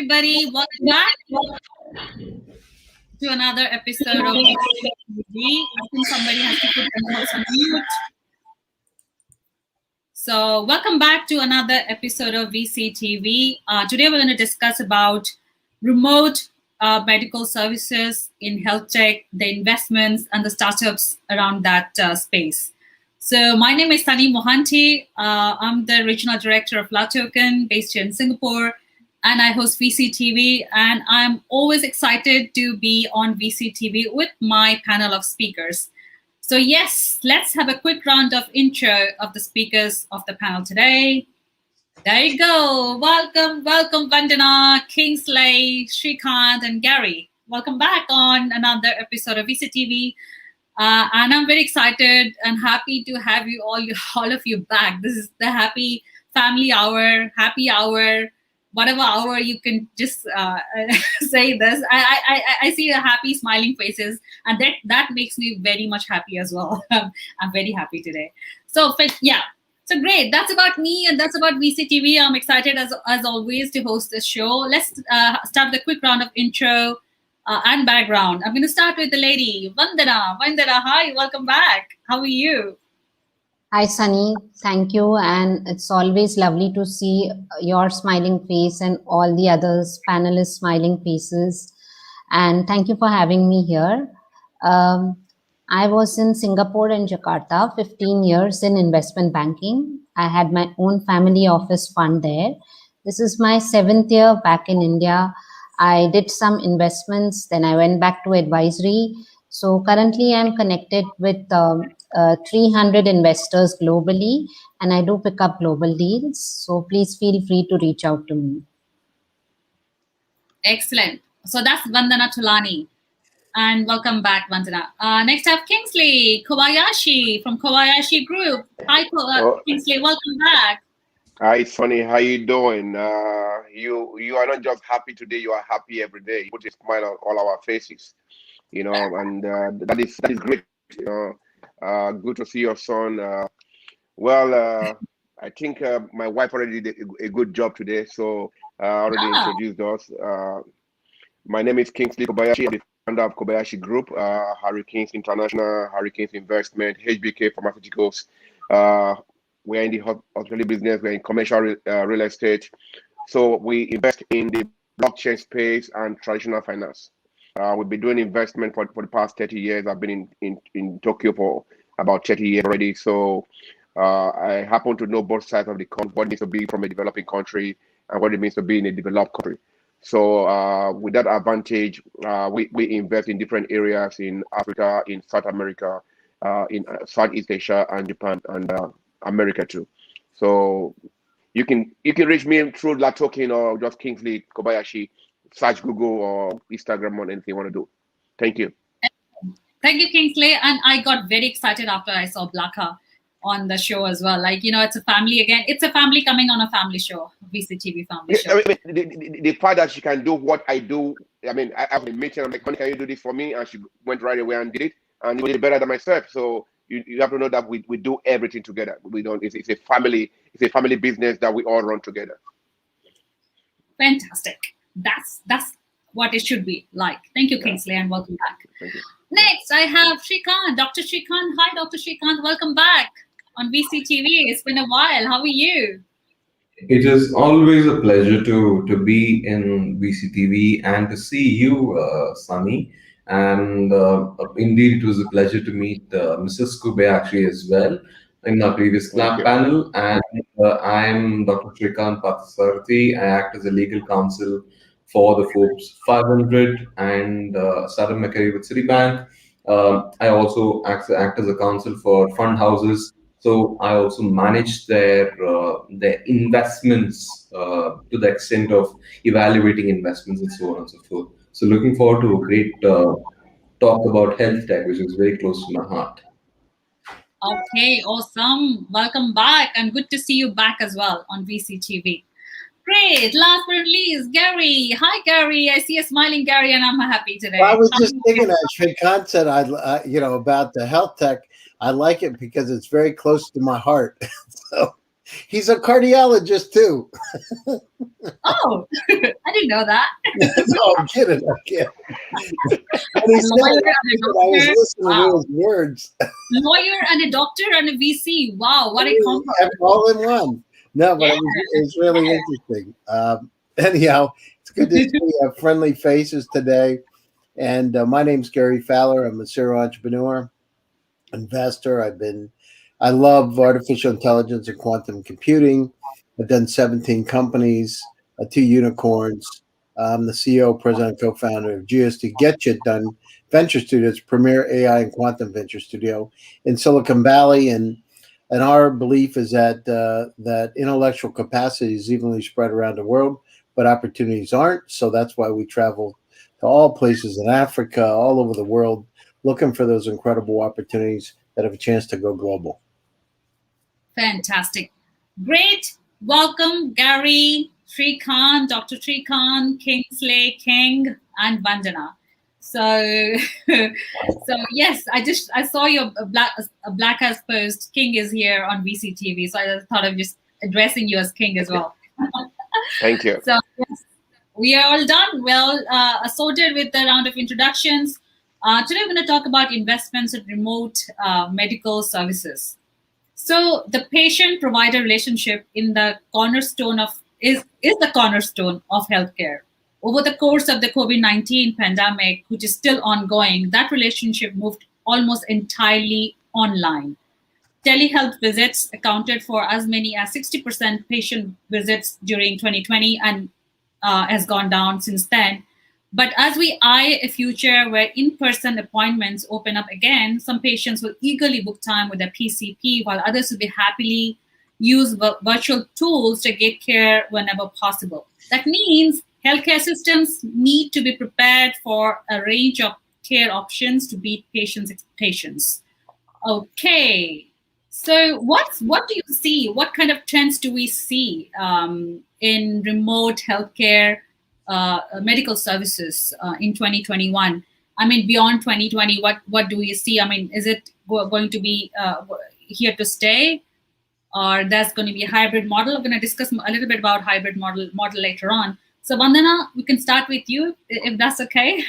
everybody. Welcome back to another episode of VCTV. I think somebody has to put themselves on mute. So welcome back to another episode of VCTV. Today we're going to discuss about remote medical services in health tech, the investments and the startups around that space. So my name is Sunny Mohanty. I'm the regional director of LAToken based here in Singapore, and I host VCTV. And I'm always excited to be on VCTV with my panel of speakers. So yes, let's have a quick round of intro of the speakers of the panel today. There you go. Welcome, Vandana, Kingsley, Srikanth, and Gary. Welcome back on another episode of VCTV. And I'm very excited and happy to have you all of you back. This is the happy family hour, happy hour, whatever hour you can just say this. I see the happy smiling faces, and that makes me very much happy as well. I'm very happy today. So yeah, so great. That's about me and that's about VCTV. I'm excited as always to host this show. Let's start with a quick round of intro and background. I'm going to start with the lady, Vandana. Vandana, hi, welcome back. How are you? Hi, Sunny. Thank you. And it's always lovely to see your smiling face and all the others panelists' smiling faces. And thank you for having me here. I was in Singapore and Jakarta, 15 years in investment banking. I had my own family office fund there. This is my 7th year back in India. I did some investments, then I went back to advisory. So currently I'm connected with 300 investors globally, and I do pick up global deals. So please feel free to reach out to me. Excellent. So that's Vandana Tulani. And welcome back, Vandana. Next up, Kingsley Kobayashi from Kobayashi Group. Hi, Kingsley. Welcome back. Hi, Sonny. How you doing? You are not just happy today. You are happy every day. You put a smile on all our faces, you know, and that is great. You know, good to see your son. I think my wife already did a good job today, so already introduced us. My name is Kingsley Kobayashi. I'm the founder of Kobayashi Group, Hurricanes International, Hurricanes Investment, HBK Pharmaceuticals. We're in the hospitality business. We're in commercial real estate. So we invest in the blockchain space and traditional finance. We've been doing investment for the past 30 years. I've been in Tokyo for about 30 years already. So I happen to know both sides of the coin, what it means to be from a developing country and what it means to be in a developed country. So with that advantage, we invest in different areas in Africa, in South America, in Southeast Asia and Japan and America too. So you can reach me through LAToken or just Kingsley Kobayashi. Search Google or Instagram on anything you want to do. Thank you. Thank you, Kingsley. And I got very excited after I saw Blaka on the show as well. Like, you know, it's a family again. It's a family coming on a family show, VCTV family show. I mean, the fact that she can do what I do. I mean, I have a meeting. I'm like, can you do this for me? And she went right away and did it. And it was better than myself. So you have to know that we do everything together. We don't. It's a family. It's a family business that we all run together. Fantastic. That's what it should be like. Thank you, Kingsley, and welcome back. Thank you. Next, I have Srikanth, Dr. Srikanth. Hi, Dr. Srikanth. Welcome back on VCTV. It's been a while. How are you? It is always a pleasure to be in VCTV and to see you, Sunny. And indeed, it was a pleasure to meet Mrs. Kobayashi as well in our previous panel. And I'm Dr. Srikanth Pathasarthi. I act as a legal counsel for the Forbes 500 and started my career with Citibank. I also act as a counsel for fund houses. So I also manage their investments to the extent of evaluating investments and so on and so forth. So looking forward to a great talk about health tech, which is very close to my heart. Okay, awesome. Welcome back, and good to see you back as well on VCTV. Great. Last but not least, Gary. Hi, Gary. I see a smiling Gary, and I'm happy today. Well, I was just thinking that Srikanth said, about the health tech. I like it because it's very close to my heart. So He's a cardiologist too. Oh, I didn't know that. No, I'm kidding. I'm kidding. And he said Lawyer it, and a I was doctor. listening Wow. to his words. Lawyer and a doctor and a VC. Wow, what a combo. All in one. No, but Yeah. it was really interesting. Anyhow, it's good to see friendly faces today. And my name's Gary Fowler. I'm a serial entrepreneur, investor. I love artificial intelligence and quantum computing. I've done 17 companies, 2 unicorns. I'm the CEO, president, co-founder of GSD Venture Studios, premier AI and quantum venture studio in Silicon Valley. And our belief is that that intellectual capacity is evenly spread around the world, but opportunities aren't. So that's why we travel to all places in Africa, all over the world, looking for those incredible opportunities that have a chance to go global. Fantastic. Great. Welcome, Gary, Srikant, Dr. Srikant, Kingsley, King, and Vandana. So, yes, I saw your Black House post. King is here on VCTV, so I just thought of just addressing you as King as well. Thank you. So yes, we are all done. Well, assorted with the round of introductions. Today we're going to talk about investments in remote medical services. So the patient-provider relationship in the cornerstone is the cornerstone of healthcare. Over the course of the COVID-19 pandemic, which is still ongoing, that relationship moved almost entirely online. Telehealth visits accounted for as many as 60% patient visits during 2020 and has gone down since then. But as we eye a future where in-person appointments open up again, some patients will eagerly book time with their PCP, while others will be happily use virtual tools to get care whenever possible. That means healthcare systems need to be prepared for a range of care options to meet patients' expectations. Okay, so what do you see? What kind of trends do we see in remote healthcare medical services in 2021? I mean, beyond 2020, what do you see? I mean, is it going to be here to stay, or there's going to be a hybrid model? We're going to discuss a little bit about hybrid model later on. So Vandana, we can start with you, if that's okay.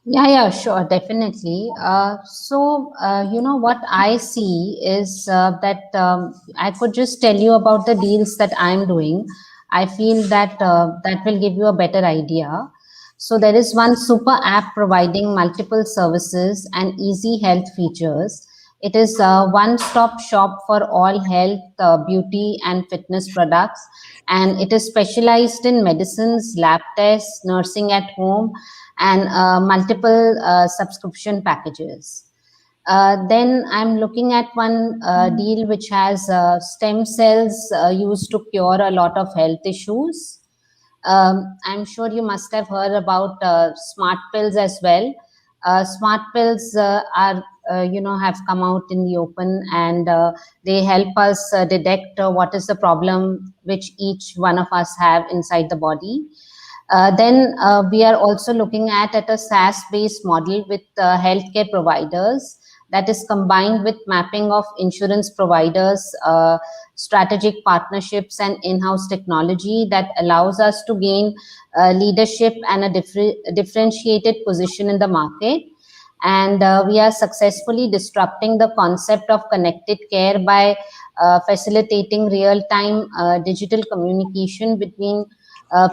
Yeah, sure, definitely. What I see is that I could just tell you about the deals that I'm doing. I feel that that will give you a better idea. So there is one super app providing multiple services and easy health features. It is a one-stop shop for all health, beauty, and fitness products, and it is specialized in medicines, lab tests, nursing at home, and multiple subscription packages. Then I'm looking at one deal which has stem cells used to cure a lot of health issues. I'm sure you must have heard about smart pills as well. Smart pills have come out in the open, and they help us detect what is the problem which each one of us have inside the body. Then we are also looking at a SaaS-based model with healthcare providers that is combined with mapping of insurance providers, strategic partnerships, and in-house technology that allows us to gain leadership and a differentiated position in the market. And we are successfully disrupting the concept of connected care by facilitating real-time digital communication between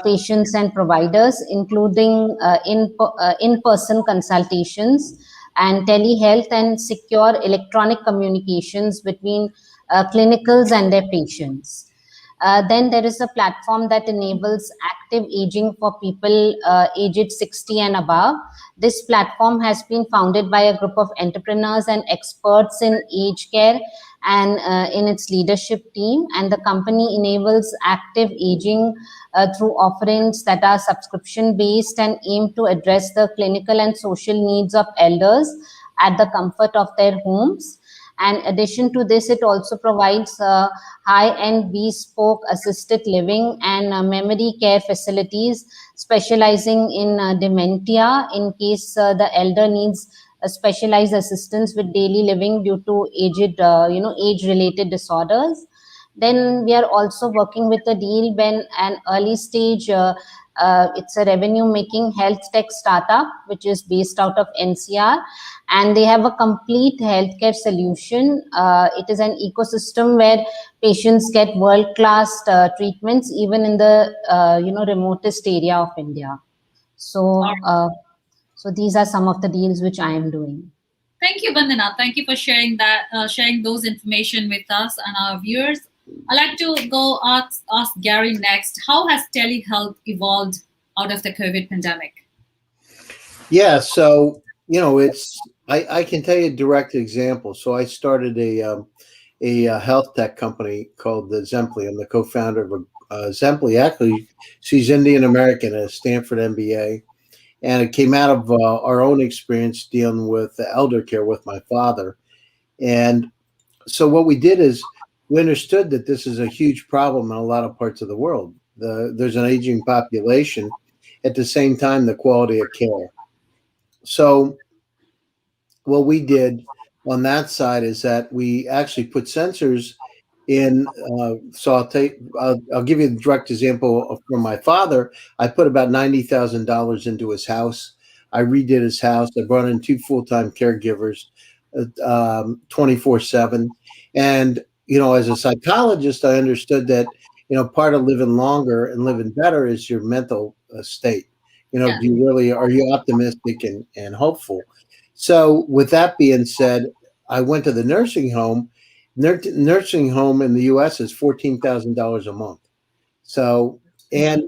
patients and providers, including in-person consultations and telehealth and secure electronic communications between clinicals and their patients. Then there is a platform that enables active aging for people aged 60 and above. This platform has been founded by a group of entrepreneurs and experts in aged care and in its leadership team. And the company enables active aging through offerings that are subscription based and aim to address the clinical and social needs of elders at the comfort of their homes. And in addition to this, it also provides high-end bespoke assisted living and memory care facilities specializing in dementia in case the elder needs specialized assistance with daily living due to age-related disorders. Then we are also working with a deal when an early stage, it's a revenue making health tech startup, which is based out of NCR, and they have a complete healthcare solution. It is an ecosystem where patients get world-class treatments, even in the remotest area of India. So these are some of the deals which I am doing. Thank you, Vandana. Thank you for sharing that, sharing those information with us and our viewers. I'd like to go ask Gary next. How has telehealth evolved out of the COVID pandemic? Yeah, so I can tell you a direct example. So I started a health tech company called the Zemply. I'm the co-founder of Zemply. Actually, she's Indian American at a Stanford MBA, and it came out of our own experience dealing with the elder care with my father. And so what we did is we understood that this is a huge problem in a lot of parts of the world. There's an aging population. At the same time, the quality of care. So what we did on that side is that we actually put sensors in. So I'll give you a direct example from my father. I put about $90,000 into his house. I redid his house. I brought in 2 full-time caregivers, 24/7. And as a psychologist, I understood that part of living longer and living better is your mental state. Yeah. Are you optimistic and hopeful? So with that being said, I went to the nursing home. Nursing home in the U.S. is $14,000 a month. So, and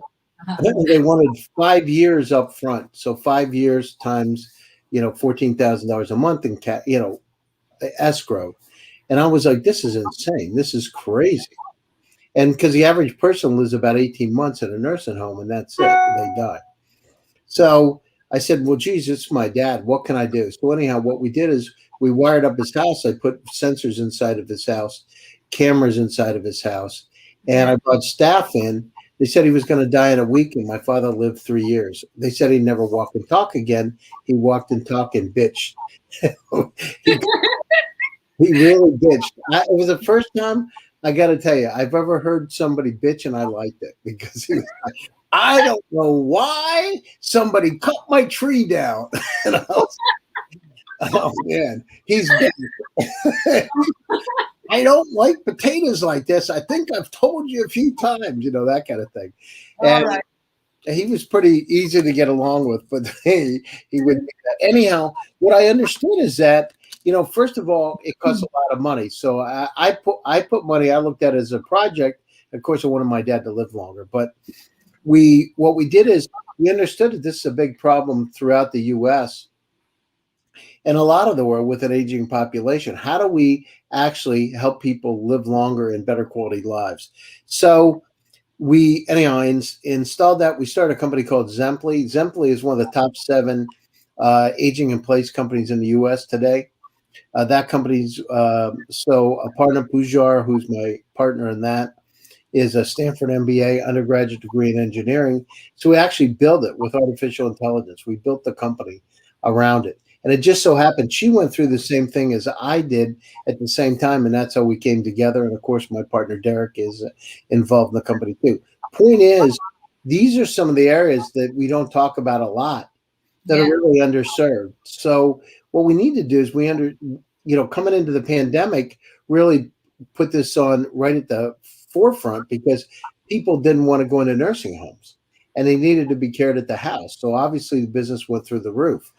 they wanted 5 years up front. So 5 years times, $14,000 a month in escrow. And I was like, this is insane. This is crazy. And because the average person lives about 18 months in a nursing home, and that's it. They die. So I said, well, geez, it's my dad. What can I do? So anyhow, what we did is we wired up his house. I put sensors inside of his house, cameras inside of his house, and I brought staff in. They said he was going to die in a week, and my father lived 3 years. They said he'd never walk and talk again. He walked and talked and bitched. He really bitched. It was the first time, I got to tell you, I've ever heard somebody bitch, and I liked it because he was like, I don't know why somebody cut my tree down. And I was, oh man, he's I don't like potatoes like this. I think I've told you a few times, that kind of thing. And right. He was pretty easy to get along with, but he wouldn't do that. Anyhow, what I understood is that, first of all, it costs a lot of money. So I put money, I looked at it as a project. Of course, I wanted my dad to live longer, but what we did is we understood that this is a big problem throughout the U.S. and a lot of the world with an aging population. How do we actually help people live longer and better quality lives? So we installed that. We started a company called Zemply. Zemply is one of the top 7 aging in place companies in the U.S. today. That company's so a partner, Pujar, who's my partner in that, is a Stanford MBA, undergraduate degree in engineering. So we actually built it with artificial intelligence. We built the company around it. And it just so happened she went through the same thing as I did at the same time. And that's how we came together. And of course, my partner, Derek, is involved in the company too. Point is, these are some of the areas that we don't talk about a lot that are really underserved. So what we need to do is coming into the pandemic, really put this on right at the forefront because people didn't want to go into nursing homes and they needed to be cared at the house. So obviously the business went through the roof.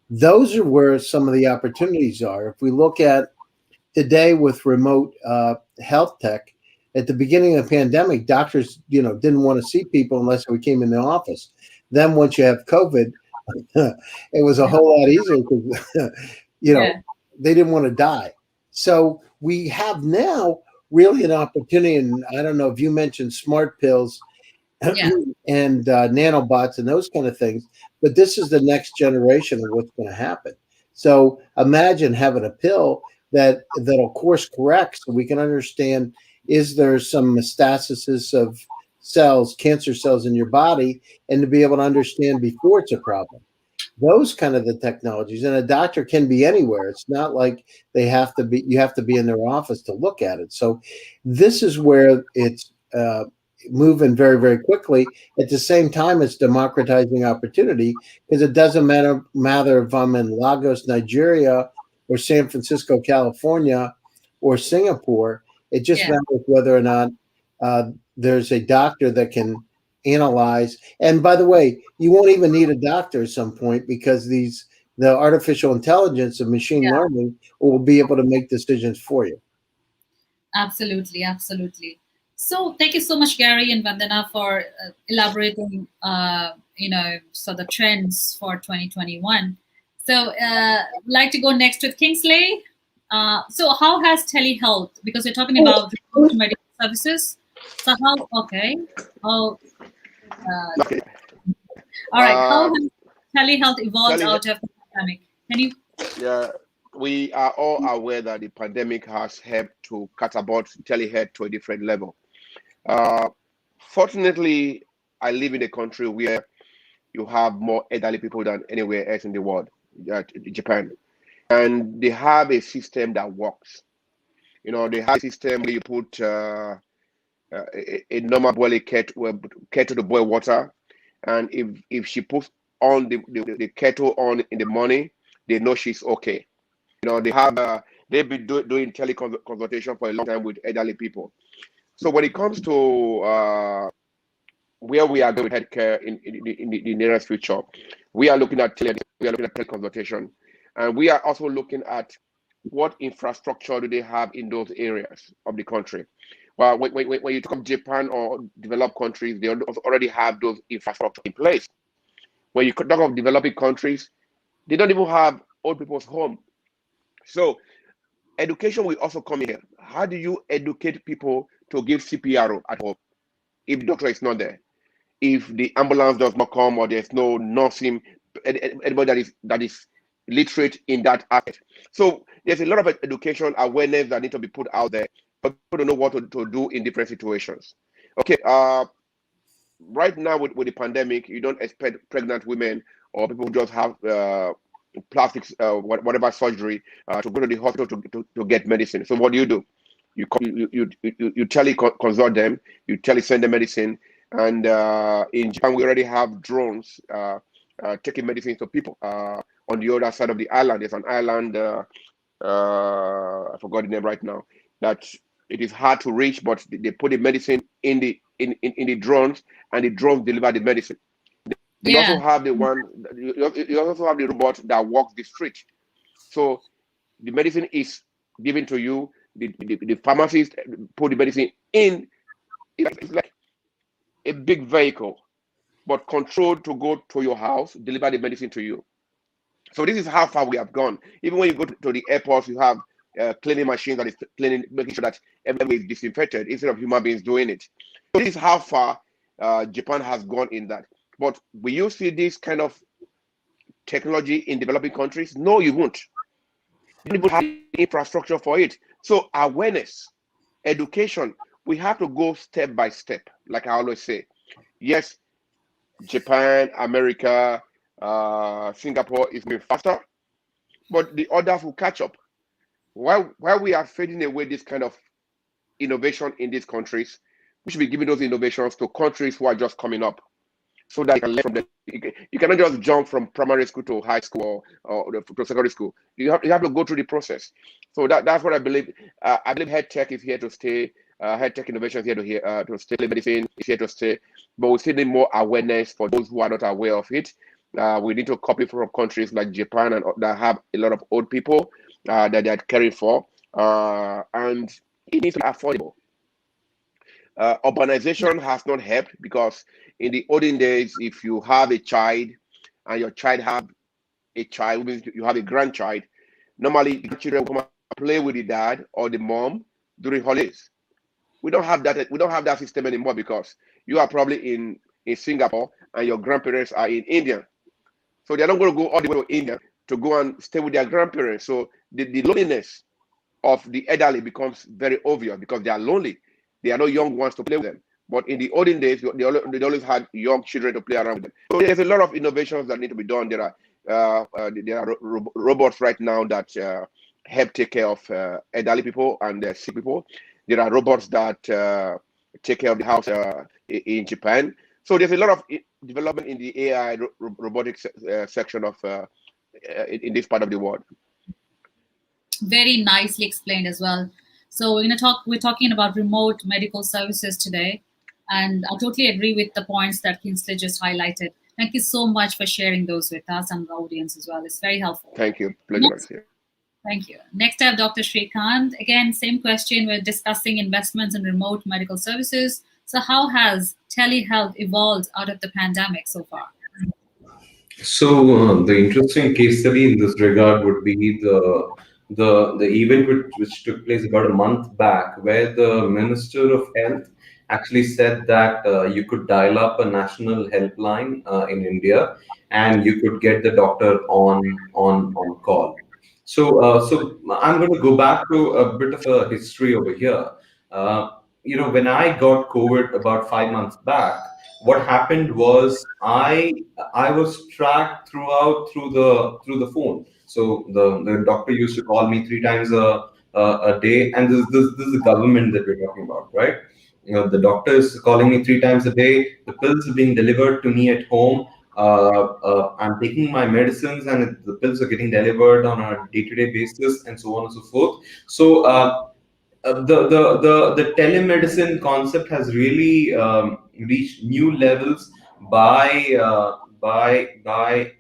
Those are where some of the opportunities are. If we look at today with remote health tech, at the beginning of the pandemic, doctors, didn't want to see people unless we came in the office. Then once you have COVID, it was a whole lot easier because, they didn't want to die. So we have now really an opportunity, and I don't know if you mentioned smart pills and nanobots and those kind of things, but this is the next generation of what's going to happen. So imagine having a pill that'll course correct so we can understand, is there some metastasis of cells, cancer cells in your body, and to be able to understand before it's a problem. those kind of the technologies. And a doctor can be anywhere. It's not like you have to be in their office to look at it. So this is where it's moving very, very quickly. At the same time, it's democratizing opportunity, because it doesn't matter if I'm in Lagos, Nigeria, or San Francisco, California, or Singapore. It just matters whether or not there's a doctor that can analyze. And by the way, you won't even need a doctor at some point, because the artificial intelligence and machine learning will be able to make decisions for you. Absolutely, absolutely. So thank you so much, Gary and Vandana, for elaborating, so the trends for 2021. So I'd like to go next with Kingsley. So how has telehealth, because we're talking about medical services. So how, okay. All right. How has telehealth evolved out of the pandemic? Can you? Yeah, we are all aware that the pandemic has helped to catapult telehealth to a different level. Fortunately, I live in a country where you have more elderly people than anywhere else in the world, Japan. And they have a system that works. They have a system where you put a normal boiling kettle to boil water, and if she puts on the kettle on in the morning, they know she's okay. They've been doing teleconsultation for a long time with elderly people. So when it comes to where we are going with healthcare in the nearest future, we are looking at teleconsultation, and we are also looking at what infrastructure do they have in those areas of the country. Well, when you talk of Japan or developed countries, they already have those infrastructure in place. When you talk of developing countries, they don't even have old people's home. So education will also come in here. How do you educate people to give CPR at home if the doctor is not there? If the ambulance does not come, or there's no nursing, anybody that is literate in that aspect. So there's a lot of education awareness that need to be put out there, but people don't know what to do in different situations. Okay, right now with the pandemic, you don't expect pregnant women or people who just have plastics, whatever surgery, to go to the hospital to get medicine. So what do? You consult them, you send them medicine, and in Japan we already have drones taking medicine to people. On the other side of the island, there's an island, I forgot the name right now, that it is hard to reach, but they put the medicine in the drones, and the drones deliver the medicine. You also have the one. You also have the robot that walks the street. So the medicine is given to you. The pharmacist put the medicine in. It's like a big vehicle, but controlled to go to your house, deliver the medicine to you. So this is how far we have gone. Even when you go to the airports, you have cleaning machines that is cleaning, making sure that everything is disinfected instead of human beings doing it. So this is how far Japan has gone in that. But will you see this kind of technology in developing countries? No, you won't. You don't even have infrastructure for it. So awareness, education, we have to go step by step, like I always say. Yes, Japan, America, Singapore is moving faster, but the others will catch up. While we are fading away this kind of innovation in these countries, we should be giving those innovations to countries who are just coming up, so that you can learn from them. You cannot just jump from primary school to high school or to secondary school. You have to go through the process. So that's what I believe. I believe HealthTech is here to stay. HealthTech innovation is here to stay. Medicine is here to stay. But we still need more awareness for those who are not aware of it. We need to copy from countries like Japan and that have a lot of old people that they are caring for, and it needs to be affordable. Urbanization has not helped, because in the olden days, if you have a child and your child have a child, means you have a grandchild, normally the children will come and play with the dad or the mom during holidays. We don't have that. We don't have that system anymore, because you are probably in Singapore and your grandparents are in India. So they're not going to go all the way to India to go and stay with their grandparents. So the loneliness of the elderly becomes very obvious, because they are lonely. They are no young ones to play with them. But in the olden days, they always had young children to play around with them. So there's a lot of innovations that need to be done. There are there are robots right now that help take care of elderly people and sick people. There are robots that take care of the house in Japan. So there's a lot of development in the AI robotics section of in this part of the world. Very nicely explained as well. So we're talking about remote medical services today, and I totally agree with the points that Kingsley just highlighted. Thank you so much for sharing those with us and the audience as well. It's very helpful. Thank you. Pleasure. Thank you. Next up, Dr. Srikanth. Again, same question. We're discussing investments in remote medical services. So how has telehealth evolved out of the pandemic so far? So the interesting case study in this regard would be the event which took place about a month back, where the Minister of Health actually said that you could dial up a national helpline in India, and you could get the doctor on call. So I'm going to go back to a bit of a history over here. When I got COVID about 5 months back, what happened was I was tracked through the phone. So the doctor used to call me 3 times a day, and this is the government that we're talking about, right? The doctor is calling me 3 times a day. The pills are being delivered to me at home. I'm taking my medicines, and the pills are getting delivered on a day-to-day basis, and so on and so forth. So the telemedicine concept has really reached new levels by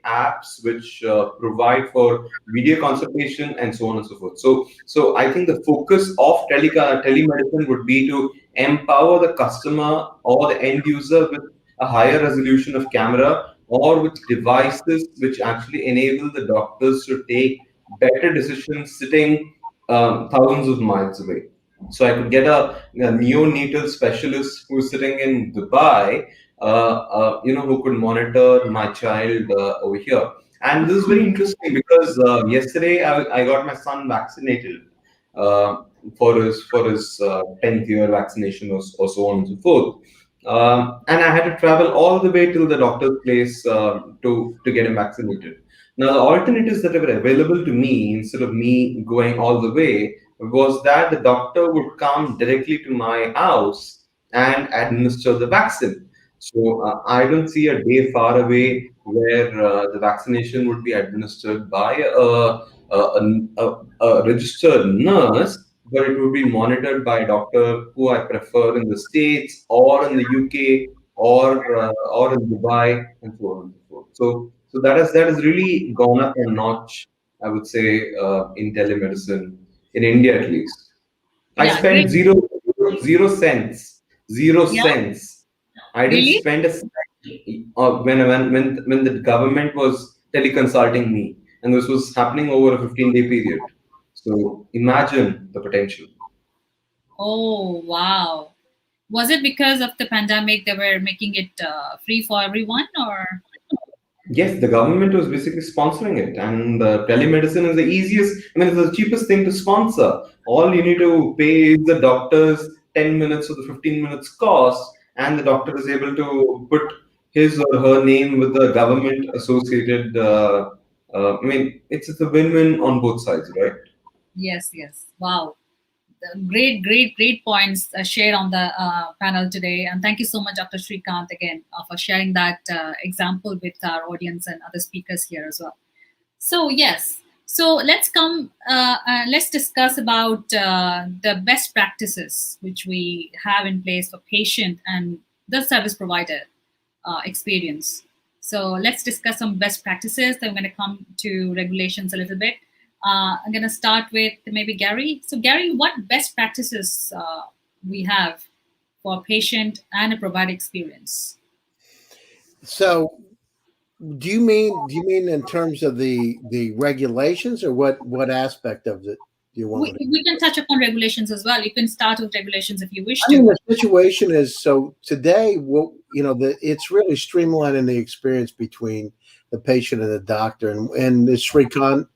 apps which provide for video consultation and so on and so forth. So I think the focus of telemedicine would be to empower the customer or the end user with a higher resolution of camera, or with devices which actually enable the doctors to take better decisions sitting thousands of miles away. So I could get a neonatal specialist who's sitting in Dubai, who could monitor my child over here. And this is very interesting because yesterday I got my son vaccinated for his 10th year vaccination or so on and so forth. And I had to travel all the way to the doctor's place to get him vaccinated. Now, the alternatives that were available to me, instead of me going all the way, was that the doctor would come directly to my house and administer the vaccine. So I don't see a day far away where the vaccination would be administered by a registered nurse, but it would be monitored by a doctor who I prefer in the States or in the UK or in Dubai, and so on and so forth. So that has really gone up a notch, I would say, in telemedicine in India at least. I spent zero cents. I didn't spend a cent when the government was teleconsulting me, and this was happening over a 15-day period. So imagine the potential. Oh, wow. Was it because of the pandemic they were making it free for everyone, or? Yes, the government was basically sponsoring it, and telemedicine is the easiest, it's the cheapest thing to sponsor. All you need to pay is the doctor's 10 minutes or the 15 minutes cost, and the doctor is able to put his or her name with the government associated. It's a win-win on both sides, right? Yes. Wow. Great points shared on the panel today. And thank you so much, Dr. Srikanth, again, for sharing that example with our audience and other speakers here as well. So, yes. So let's discuss about the best practices which we have in place for patient and the service provider experience. So let's discuss some best practices. Then I'm going to come to regulations a little bit. I'm going to start with maybe Gary. So Gary, what best practices we have for a patient and a provider experience? So do you mean in terms of the regulations, or what aspect of it do you want? We can touch upon regulations as well. You can start with regulations if you wish to. The situation is, so today, it's really streamlining the experience between the patient and the doctor, and as Srikanth,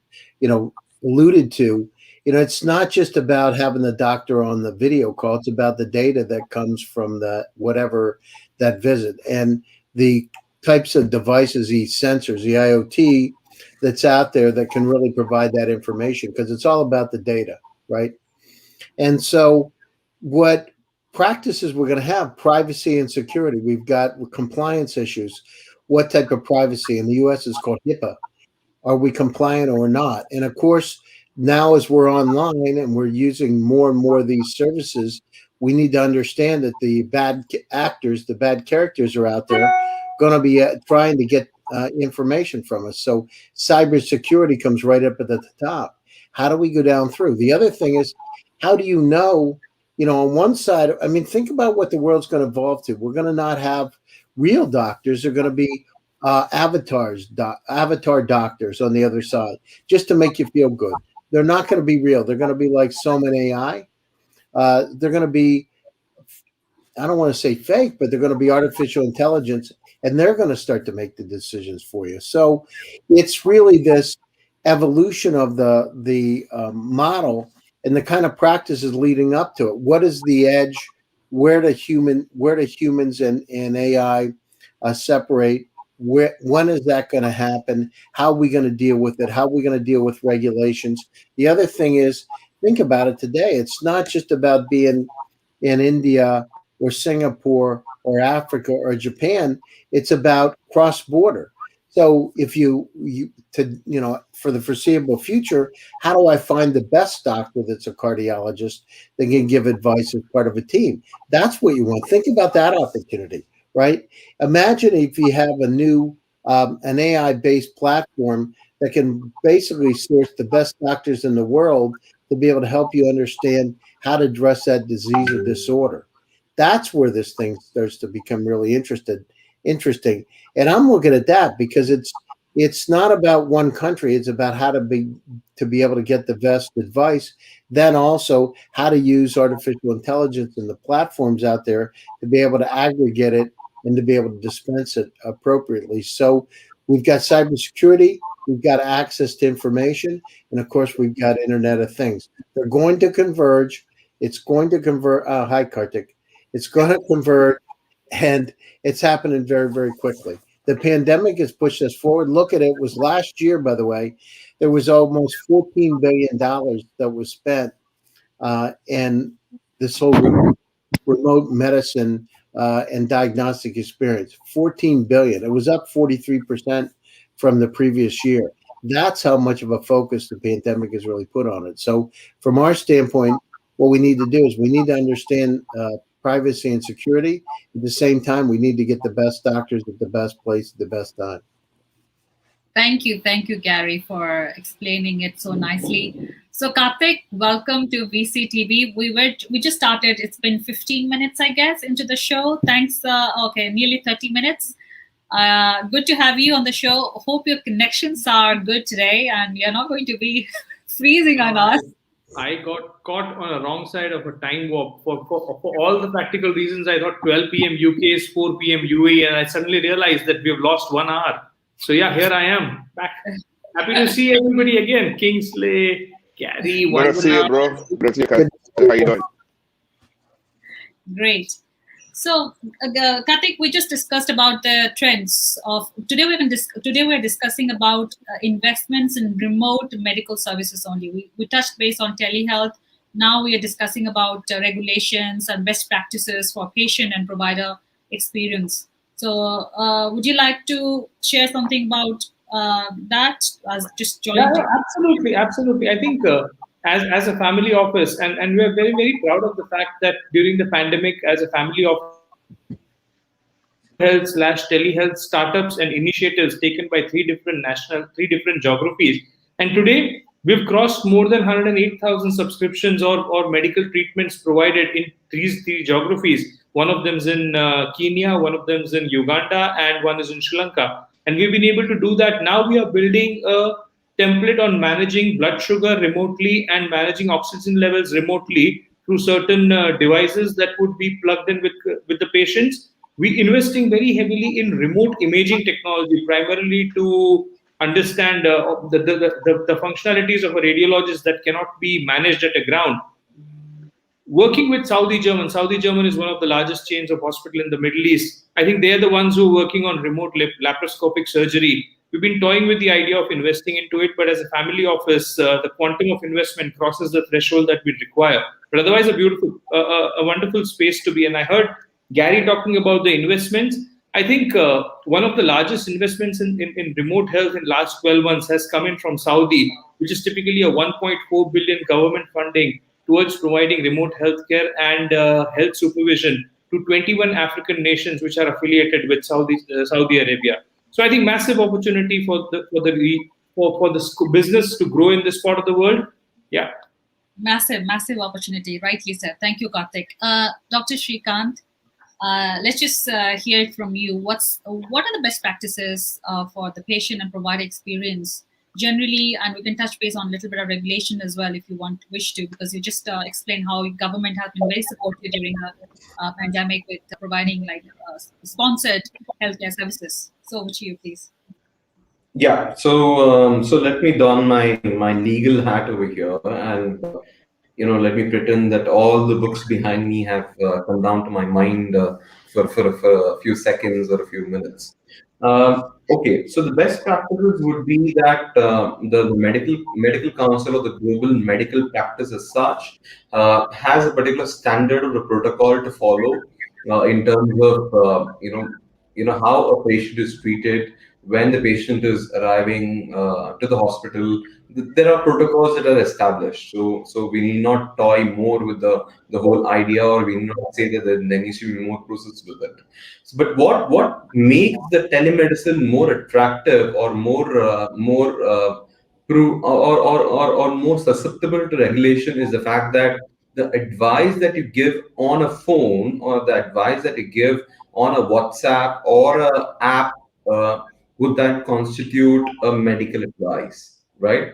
alluded to, it's not just about having the doctor on the video call. It's about the data that comes from whatever that visit, and the types of devices, these sensors, the IoT, that's out there that can really provide that information, because it's all about the data, right? And so what practices we're going to have: privacy and security. We've got compliance issues. What type of privacy? In the US is called HIPAA. Are we compliant or not? And of course, now as we're online and we're using more and more of these services, we need to understand that the bad actors, the bad characters are out there going to be trying to get information from us. So cybersecurity comes right up at the top. How do we go down through? The other thing is, how do you know, on one side, I mean, think about what the world's going to evolve to. We're going to not have real doctors. They're going to be avatar doctors on the other side, just to make you feel good. They're not going to be real. They're going to be like so many AI. They're going to be, I don't want to say fake, but they're going to be artificial intelligence, and they're going to start to make the decisions for you. So it's really this evolution of the model and the kind of practices leading up to it. What is the edge? Where do humans and AI separate? When is that going to happen? How are we going to deal with it? How are we going to deal with regulations? The other thing is, think about it today. It's not just about being in India or Singapore or Africa or Japan. It's about cross-border. So if for the foreseeable future, how do I find the best doctor that's a cardiologist that can give advice as part of a team? That's what you want. Think about that opportunity, right? Imagine if you have a new, an AI-based platform that can basically source the best doctors in the world to be able to help you understand how to address that disease or disorder. That's where this thing starts to become really interesting. And I'm looking at that because it's not about one country. It's about how to be able to get the best advice. Then also how to use artificial intelligence and the platforms out there to be able to aggregate it and to be able to dispense it appropriately. So we've got cybersecurity, we've got access to information, and of course we've got Internet of Things. They're going to converge. It's going to convert. Oh, hi, Karthik. It's going to convert, and it's happening very, very quickly. The pandemic has pushed us forward. Look at it. It was last year, by the way. There was almost $14 billion that was spent in this whole remote medicine and diagnostic experience. $14 billion. It was up 43% from the previous year. That's how much of a focus the pandemic has really put on it. So from our standpoint, what we need to do is we need to understand privacy and security. At the same time, we need to get the best doctors at the best place at the best time. Thank you, Gary, for explaining it so nicely. So, Karthik, welcome to VCTV. We just started. It's been 15 minutes, I guess, into the show. Thanks. Nearly 30 minutes. Good to have you on the show. Hope your connections are good today, and you're not going to be freezing on us. I got caught on a wrong side of a time warp. For all the practical reasons, I thought 12 p.m. UK is 4 p.m. UAE, and I suddenly realized that we've lost 1 hour. So yeah, here I am back. Happy to see everybody again. Kingsley, Gary. Good to see you, bro. Good to see you. How you doing? Great. So, Karthik, we just discussed about the trends of today. We're discussing about investments in remote medical services only. We touched base on telehealth. Now we are discussing about regulations and best practices for patient and provider experience. So, would you like to share something about that? As just joined. Yeah, absolutely. I think as a family office, and we are very, very proud of the fact that during the pandemic, as a family office, health/telehealth startups and initiatives taken by three different geographies. And today, we've crossed more than 108,000 subscriptions or medical treatments provided in three geographies. One of them is in Kenya, one of them is in Uganda, and one is in Sri Lanka. And we've been able to do that. Now we are building a template on managing blood sugar remotely and managing oxygen levels remotely through certain devices that would be plugged in with the patients. We're investing very heavily in remote imaging technology, primarily to understand the functionalities of a radiologist that cannot be managed at a ground. Working with Saudi German is one of the largest chains of hospital in the Middle East. I think they're the ones who are working on remote laparoscopic surgery. We've been toying with the idea of investing into it, but as a family office, the quantum of investment crosses the threshold that we require. But otherwise, a wonderful space to be. And I heard Gary talking about the investments. I think one of the largest investments in remote health in last 12 months has come in from Saudi, which is typically a 1.4 billion government funding towards providing remote healthcare and health supervision to 21 African nations which are affiliated with Saudi Arabia. So I think massive opportunity for the business to grow in this part of the world. Yeah. Massive opportunity, rightly said. Thank you, Karthik. Dr. Shrikant, let's just hear it from you. What are the best practices for the patient and provider experience generally? And we can touch base on a little bit of regulation as well if you wish to, because you just explained how government has been very supportive during the pandemic with providing sponsored healthcare services. So over to you, please. Yeah, so let me don my legal hat over here, and let me pretend that all the books behind me have come down to my mind for a few seconds or a few minutes. Okay, so the best practices would be that the medical council or the global medical practice as such has a particular standard or a protocol to follow in terms of how a patient is treated when the patient is arriving to the hospital. There are protocols that are established, so we need not toy more with the whole idea, or we need not say that there needs to be more process with it. So, but what makes the telemedicine more attractive or more susceptible to regulation is the fact that the advice that you give on a phone, or the advice that you give on a WhatsApp or a app, would that constitute a medical advice, right?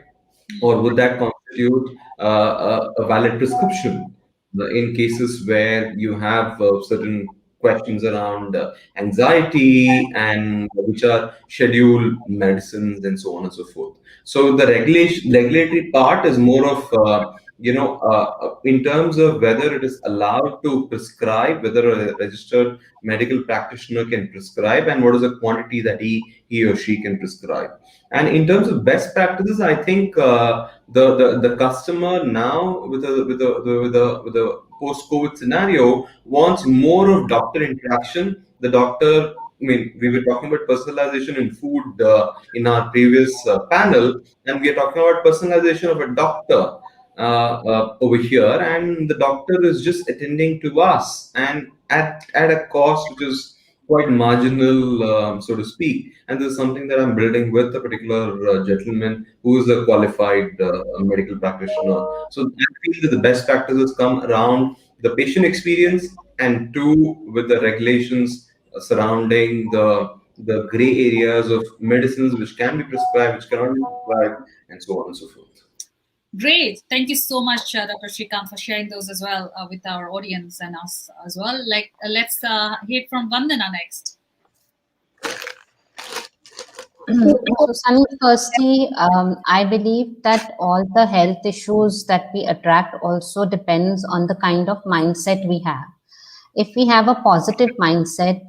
Or would that constitute a valid prescription in cases where you have certain questions around anxiety, and which are scheduled medicines and so on and so forth? So the regulatory part is more of in terms of whether it is allowed to prescribe, whether a registered medical practitioner can prescribe, and what is the quantity that he or she can prescribe. And in terms of best practices, I think the customer now, with a post-COVID scenario, wants more of doctor interaction. The doctor, I mean, we were talking about personalization in food in our previous panel, and we are talking about personalization of a doctor over here, and the doctor is just attending to us, and at a cost which is quite marginal, so to speak. And this is something that I'm building with a particular gentleman who is a qualified medical practitioner. So I feel that the best practices come around the patient experience, and two, with the regulations surrounding the gray areas of medicines which can be prescribed, which cannot be prescribed, and so on and so forth. Great. Thank you so much, Dr. Shrikant, for sharing those as well with our audience and us as well. Let's hear from Vandana next. So, Sunny, firstly, I believe that all the health issues that we attract also depends on the kind of mindset we have. If we have a positive mindset,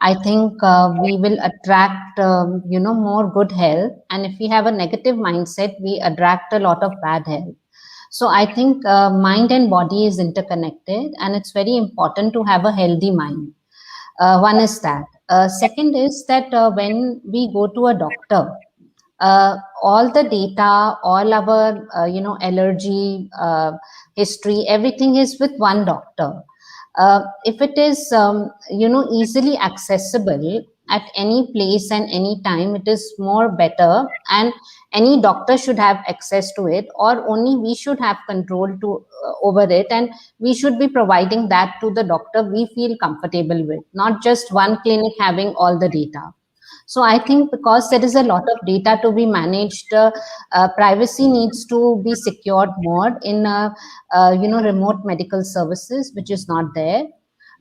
I think we will attract, more good health. And if we have a negative mindset, we attract a lot of bad health. So I think mind and body is interconnected, and it's very important to have a healthy mind. One is that. Second is that when we go to a doctor, all the data, all our, allergy history, everything is with one doctor. If it is, easily accessible at any place and any time, it is more better, and any doctor should have access to it, or only we should have control over it, and we should be providing that to the doctor we feel comfortable with, not just one clinic having all the data. So I think because there is a lot of data to be managed, privacy needs to be secured more in, remote medical services, which is not there.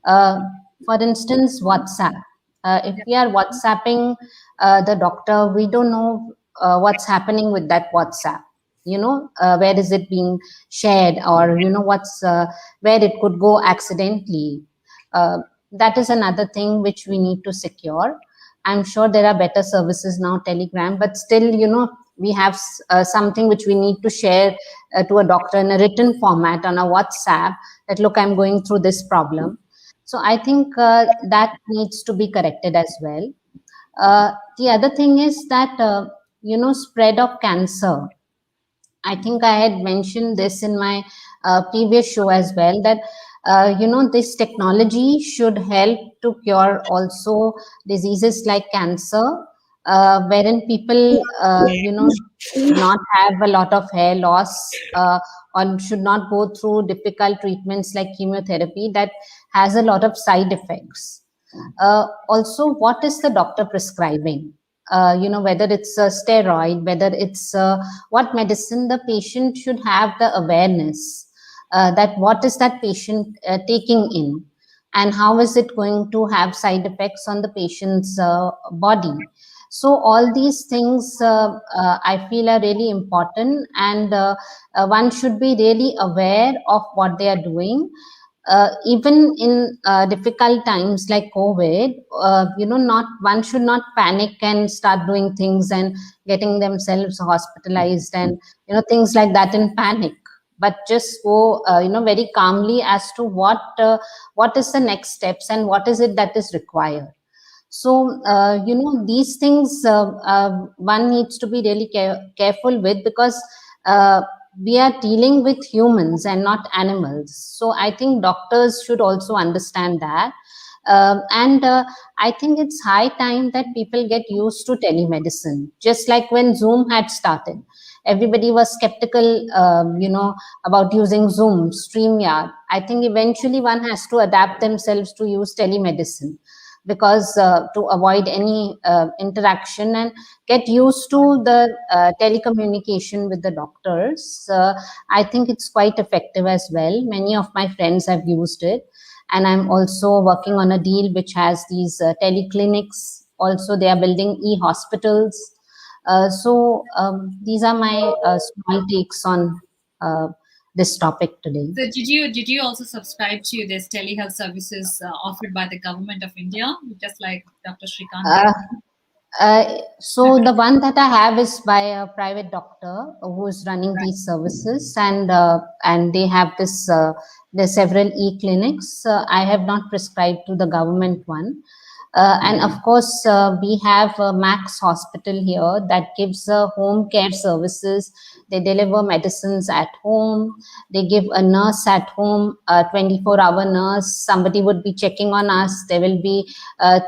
For instance, WhatsApp. If we are WhatsApping the doctor, we don't know what's happening with that WhatsApp. Where is it being shared, or, where it could go accidentally. That is another thing which we need to secure. I'm sure there are better services now, Telegram, but still, we have something which we need to share to a doctor in a written format on a WhatsApp that, look, I'm going through this problem. So I think that needs to be corrected as well. The other thing is that, spread of cancer. I think I had mentioned this in my previous show as well, that this technology should help to cure also diseases like cancer, wherein people should not have a lot of hair loss, or should not go through difficult treatments like chemotherapy that has a lot of side effects. Also, what is the doctor prescribing? Whether it's a steroid, whether it's what medicine, the patient should have the awareness that what is that patient taking in, and how is it going to have side effects on the patient's body. So all these things I feel are really important, and one should be really aware of what they are doing. Even in difficult times like COVID, not one should not panic and start doing things and getting themselves hospitalized and things like that in panic, but just go very calmly as to what is the next steps and what is it that is required. So these things one needs to be really careful with, because we are dealing with humans and not animals. So I think doctors should also understand that. And I think it's high time that people get used to telemedicine. Just like when Zoom had started, everybody was skeptical, about using Zoom, StreamYard. I think eventually one has to adapt themselves to use telemedicine, because to avoid any interaction and get used to the telecommunication with the doctors. I think it's quite effective as well. Many of my friends have used it, and I'm also working on a deal which has these teleclinics. Also, they are building e-hospitals. So these are my small takes on this topic today. So did you also subscribe to this telehealth services offered by the government of India, just like Dr. Shrikant? So the one that I have is by a private doctor who is running these services, and they have this. There's several e-clinics. I have not prescribed to the government one. And of course, we have Max Hospital here that gives home care services. They deliver medicines at home. They give a nurse at home, a 24-hour nurse. Somebody would be checking on us. There will be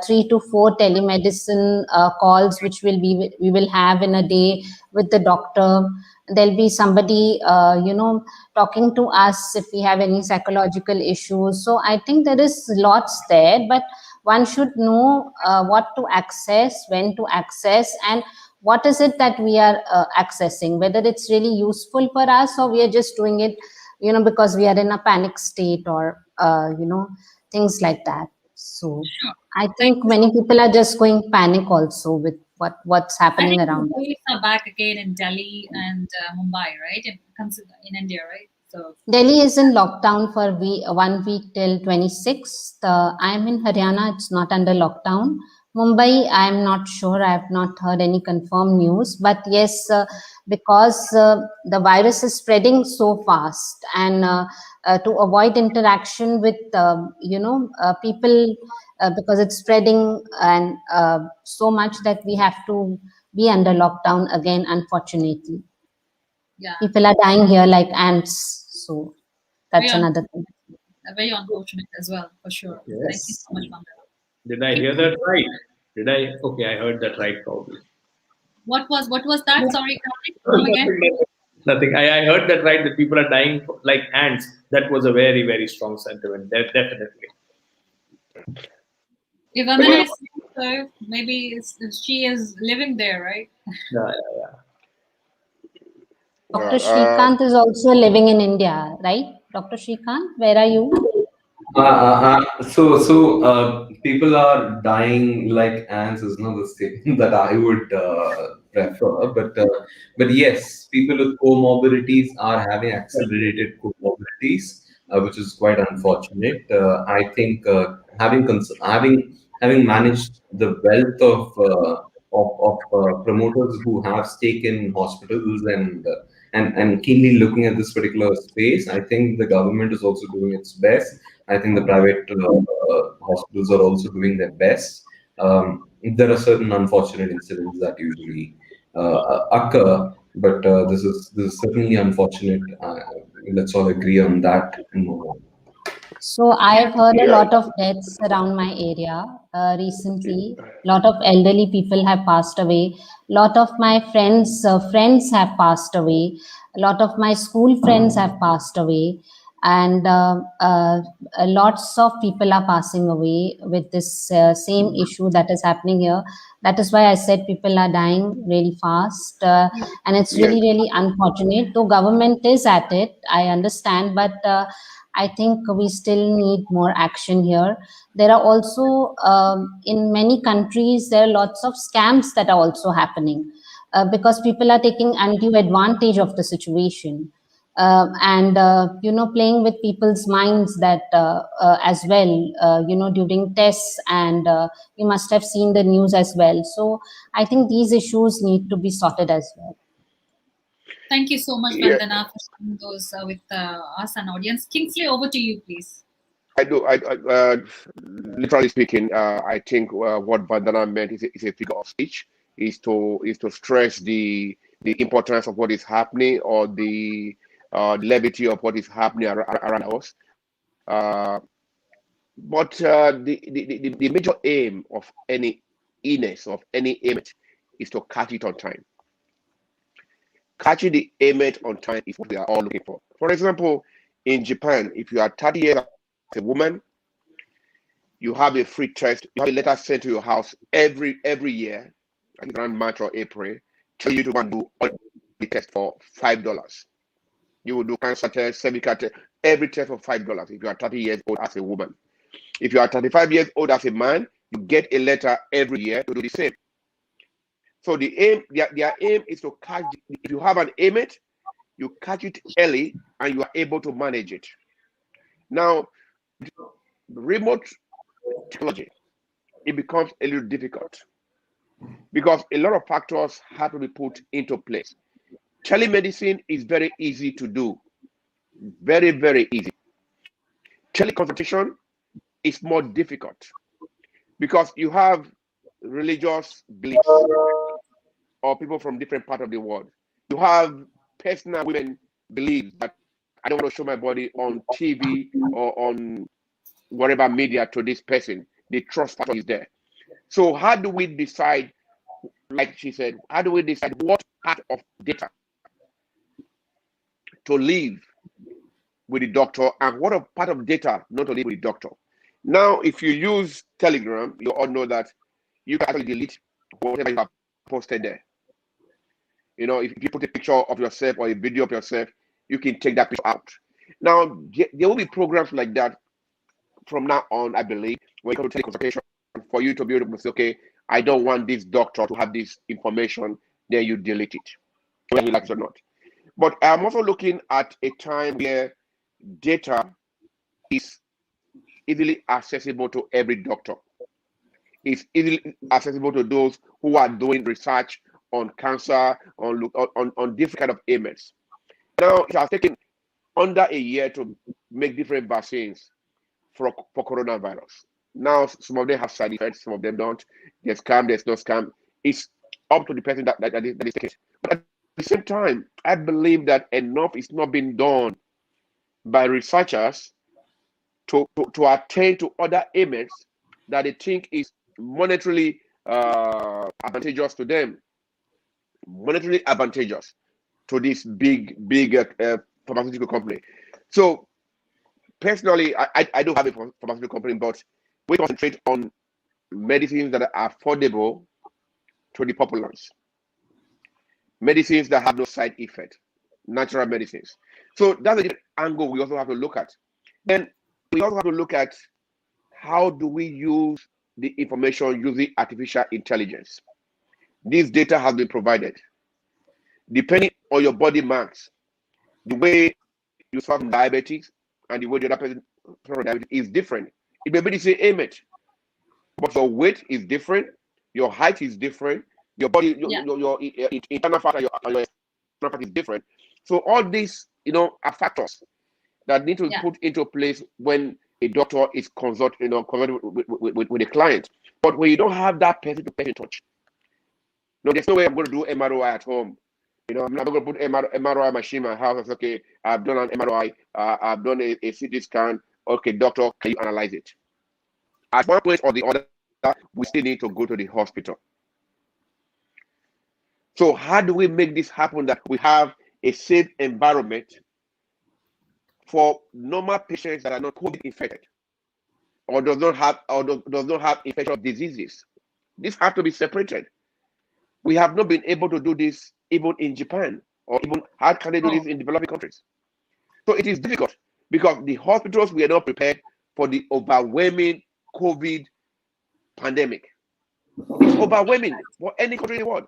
3 to 4 telemedicine calls, which we will have in a day with the doctor. There'll be somebody, talking to us if we have any psychological issues. So I think there is lots there, but one should know what to access, when to access, and what is it that we are accessing, whether it's really useful for us or we are just doing it, because we are in a panic state, or, things like that. So Sure. I think many people are just going panic also with what's happening around us. We are back again in Delhi and Mumbai, right? In India, right? So Delhi is in lockdown for 1 week till 26th. I'm in Haryana. It's not under lockdown. Mumbai, I'm not sure. I have not heard any confirmed news. But yes, because the virus is spreading so fast, and to avoid interaction with, people, because it's spreading and so much that we have to be under lockdown again, unfortunately. yeah, People are dying here like ants. So that's Yeah. another thing. very unfortunate as well, for sure. Thank you Yes. so much, Manda. Did I hear that right? Did I? Okay, I heard that right, probably. What was that? Sorry, Karthik, come again. Nothing. I heard that right, that people are dying like ants. That was a very, very strong sentiment. Definitely. If Amina is sick, so maybe she is living there, right? Yeah. Dr. Shrikant is also living in India, right? Dr. Shrikant, where are you? So people are dying like ants is not the statement that I would prefer, but yes, people with comorbidities are having accelerated comorbidities, which is quite unfortunate. I think having having managed the wealth of promoters who have stake in hospitals and keenly looking at this particular space, I think the government is also doing its best. I think the private hospitals are also doing their best. There are certain unfortunate incidents that usually occur, but this is certainly unfortunate. Let's all agree on that and move on. So I've heard a Yeah, lot of deaths around my area recently. A lot of elderly people have passed away. A lot of my friends have passed away. A lot of my school friends have passed away, and lots of people are passing away with this same issue that is happening here. That is why I said people are dying really fast, and it's yeah, really unfortunate. Though government is at it, I understand, but I think we still need more action here. There are also, in many countries, there are lots of scams that are also happening because people are taking undue advantage of the situation. And playing with people's minds that as well, during tests, and you must have seen the news as well. So I think these issues need to be sorted as well. Thank you so much, yeah. Vandana, for sharing those with us and audience. Kingsley, over to you, please. I do. Literally speaking, I think what Vandana meant is a figure of speech. Is to stress the importance of what is happening, or the levity of what is happening around us. But the major aim of any illness, of any ailment, is to catch it on time. Catching the ailment on time is what we are all looking for. For example, in Japan, if you are 30 years as a woman, you have a free test. You have a letter sent to your house every year, I think around March or April, tell you to go and do all the tests for $5. You will do cancer test, cervical test, every test for $5 if you are 30 years old as a woman. If you are 35 years old as a man, you get a letter every year to do the same. So their aim is to catch. If you have an ailment, you catch it early and you are able to manage it. Now, remote technology, it becomes a little difficult because a lot of factors have to be put into place. Telemedicine is very easy to do, very, very easy. Teleconsultation is more difficult because you have religious beliefs or people from different parts of the world. You have personal women believe that I don't want to show my body on TV or on whatever media to this person. The trust factor is there. So how do we decide, like she said, how do we decide what part of data to leave with the doctor and what part of data not to leave with the doctor? Now, if you use Telegram, you all know that you can actually delete whatever you have posted there. You know, if you put a picture of yourself or a video of yourself, you can take that picture out. Now, there will be programs like that from now on, I believe, when you come to teleconsultation, for you to be able to say, okay, I don't want this doctor to have this information, then you delete it, whether you like it or not. But I'm also looking at a time where data is easily accessible to every doctor. It's easily accessible to those who are doing research on cancer, on different kind of ailments. Now, it has taken under a year to make different vaccines for coronavirus. Now, some of them have side effects, some of them don't. There's scam, there's no scam. It's up to the person that is taking it. But at the same time, I believe that enough is not being done by researchers to attend to other ailments that they think is monetarily advantageous to them, monetarily advantageous to this big pharmaceutical company. So personally, I do have a pharmaceutical company, but we concentrate on medicines that are affordable to the populace, medicines that have no side effect, natural medicines. So that's a different angle we also have to look at. Then we also have to look at how do we use the information using artificial intelligence. This data has been provided. Depending on your body marks, the way you suffer from diabetes and the way the other person suffers from diabetes is different. It may be the same ailment. but your weight is different, your height is different, your body, your internal fat and your external fat is different. So all these, are factors that need to be put into place when a doctor is consulting with a client. But when you don't have that person-to-person touch, there's no way I'm going to do MRI at home. I'm not going to put MRI machine in my house. I say, okay, I've done an MRI, I've done a CT scan. Okay, doctor, can you analyze it? At one place or the other, we still need to go to the hospital. So how do we make this happen that we have a safe environment for normal patients that are not COVID infected or does not have infectious diseases? This has to be separated. We have not been able to do this even in Japan, or even how can they do this in developing countries? So it is difficult because the hospitals were not prepared for the overwhelming COVID pandemic. It's overwhelming for any country in the world.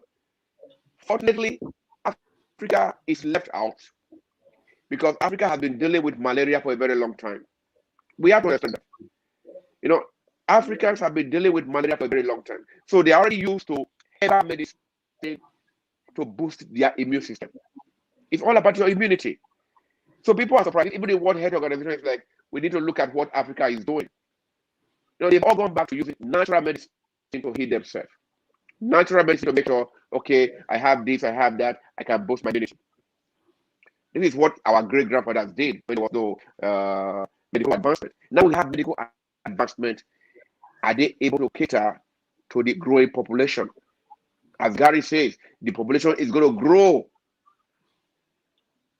Fortunately, Africa is left out because Africa has been dealing with malaria for a very long time. We have to understand that. Africans have been dealing with malaria for a very long time. So they are already used to herbal medicine to boost their immune system. It's all about your immunity. So people are surprised. Even the World Health Organization is like, we need to look at what Africa is doing. They've all gone back to using natural medicine to heal themselves. Natural medicine to make sure, okay, I have this, I have that, I can boost my immunity. This is what our great-grandfathers did when there was no medical advancement. Now we have medical advancement. Are they able to cater to the growing population? As Gary says, the population is going to grow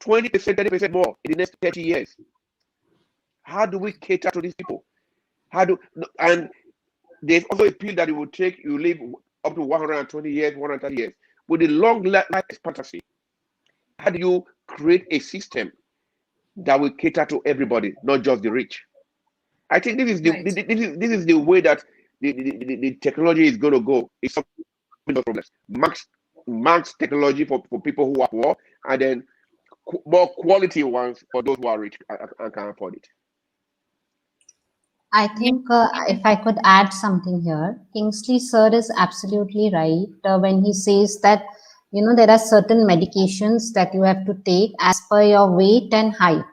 20%, 30% more in the next 30 years. How do we cater to these people? And there's also a pill that it will take, you live up to 120 years, 130 years. With the long life expectancy, how do you create a system that will cater to everybody, not just the rich? I think this is the way that the technology is going to go. It's solving those problems. Max technology for people who are poor, and then more quality ones for those who are rich and can afford it. I think if I could add something here, Kingsley sir is absolutely right when he says that, there are certain medications that you have to take as per your weight and height.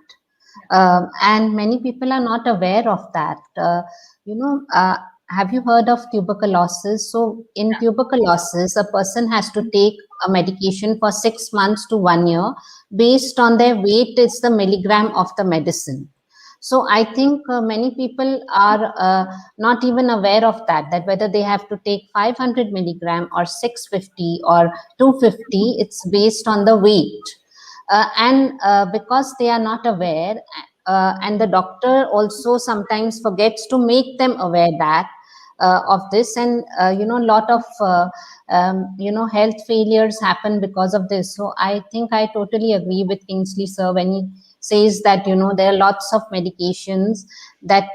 And many people are not aware of that. Have you heard of tuberculosis? So in tuberculosis, a person has to take a medication for 6 months to 1 year. Based on their weight, it's the milligram of the medicine. So I think many people are not even aware of that whether they have to take 500 milligram or 650 or 250, it's based on the weight. And because they are not aware, and the doctor also sometimes forgets to make them aware that of this, and a lot of health failures happen because of this. So I think I totally agree with Kingsley sir when he says that there are lots of medications that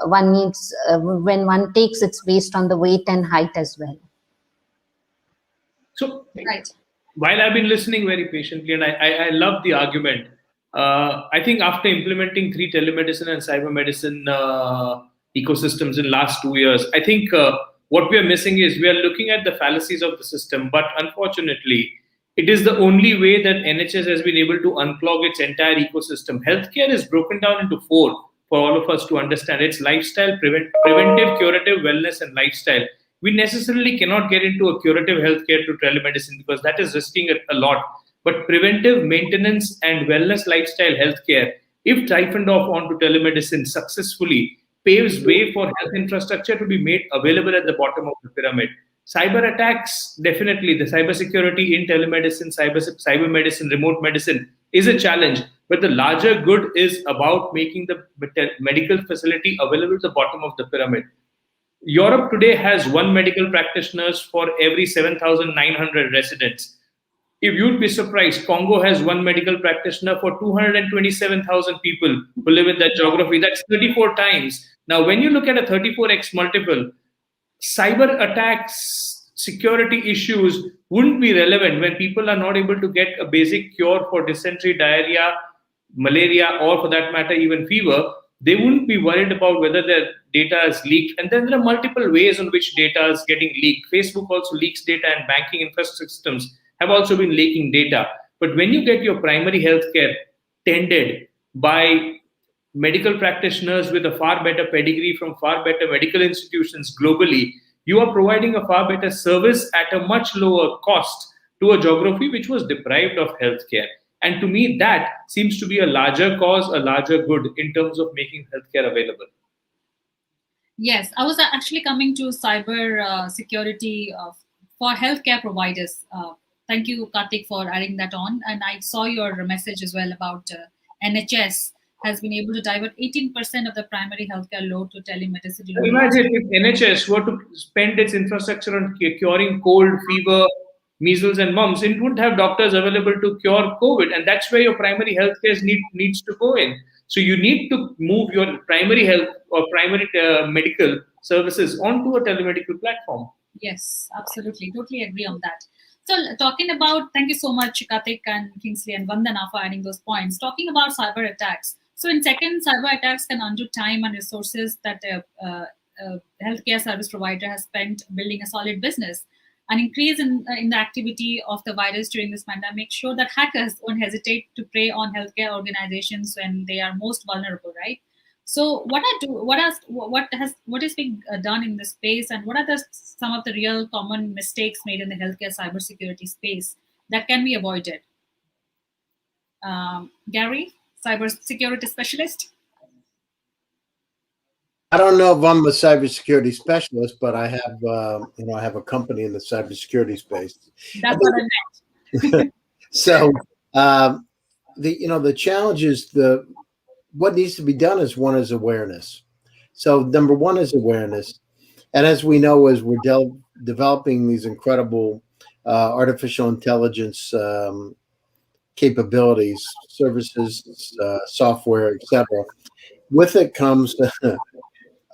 one needs when one takes, it's based on the weight and height as well. So while I've been listening very patiently, and I love the argument, I think after implementing 3 telemedicine and cyber medicine ecosystems in last 2 years, I think what we are missing is we are looking at the fallacies of the system, but unfortunately, it is the only way that NHS has been able to unclog its entire ecosystem. Healthcare is broken down into 4 for all of us to understand. It's lifestyle, preventive, curative, wellness, and lifestyle. We necessarily cannot get into a curative healthcare to telemedicine because that is risking a lot. But preventive, maintenance, and wellness lifestyle healthcare, if siphoned off onto telemedicine successfully, paves way for health infrastructure to be made available at the bottom of the pyramid. Cyber attacks, definitely, the cybersecurity in telemedicine, cyber medicine, remote medicine is a challenge. But the larger good is about making the medical facility available at the bottom of the pyramid. Europe today has 1 medical practitioner for every 7,900 residents. If you'd be surprised, Congo has 1 medical practitioner for 227,000 people who live in that geography. That's 34 times. Now, when you look at a 34x multiple, cyber attacks, security issues wouldn't be relevant when people are not able to get a basic cure for dysentery, diarrhea, malaria, or for that matter, even fever. They wouldn't be worried about whether their data is leaked. And then there are multiple ways in which data is getting leaked. Facebook also leaks data, and banking infrastructure systems have also been leaking data. But when you get your primary healthcare tended by medical practitioners with a far better pedigree from far better medical institutions globally, you are providing a far better service at a much lower cost to a geography which was deprived of healthcare. And to me, that seems to be a larger cause, a larger good in terms of making healthcare available. Yes, I was actually coming to cyber security for healthcare providers. Thank you, Karthik, for adding that on. And I saw your message as well about NHS has been able to divert 18% of the primary healthcare load to telemedicine. Imagine if NHS were to spend its infrastructure on curing cold, fever, measles, and mumps, it wouldn't have doctors available to cure COVID, and that's where your primary healthcare needs to go in. So you need to move your primary health or primary medical services onto a telemedical platform. Yes, absolutely. Totally agree on that. So talking about, thank you so much, Karthik and Kingsley and Vandana for adding those points. Talking about cyber attacks. So in second, cyber attacks can undo time and resources that a healthcare service provider has spent building a solid business. An increase in the activity of the virus during this pandemic showed that hackers won't hesitate to prey on healthcare organizations when they are most vulnerable, right? So what is being done in this space, and what are some of the real common mistakes made in the healthcare cybersecurity space that can be avoided? Gary, cybersecurity specialist. I don't know if I'm a cybersecurity specialist, but I have, I have a company in the cybersecurity space. That's what I meant. So, the challenge is what needs to be done is awareness. So, number one is awareness, and as we know, as we're developing these incredible artificial intelligence capabilities, services, software, etc. With it comes.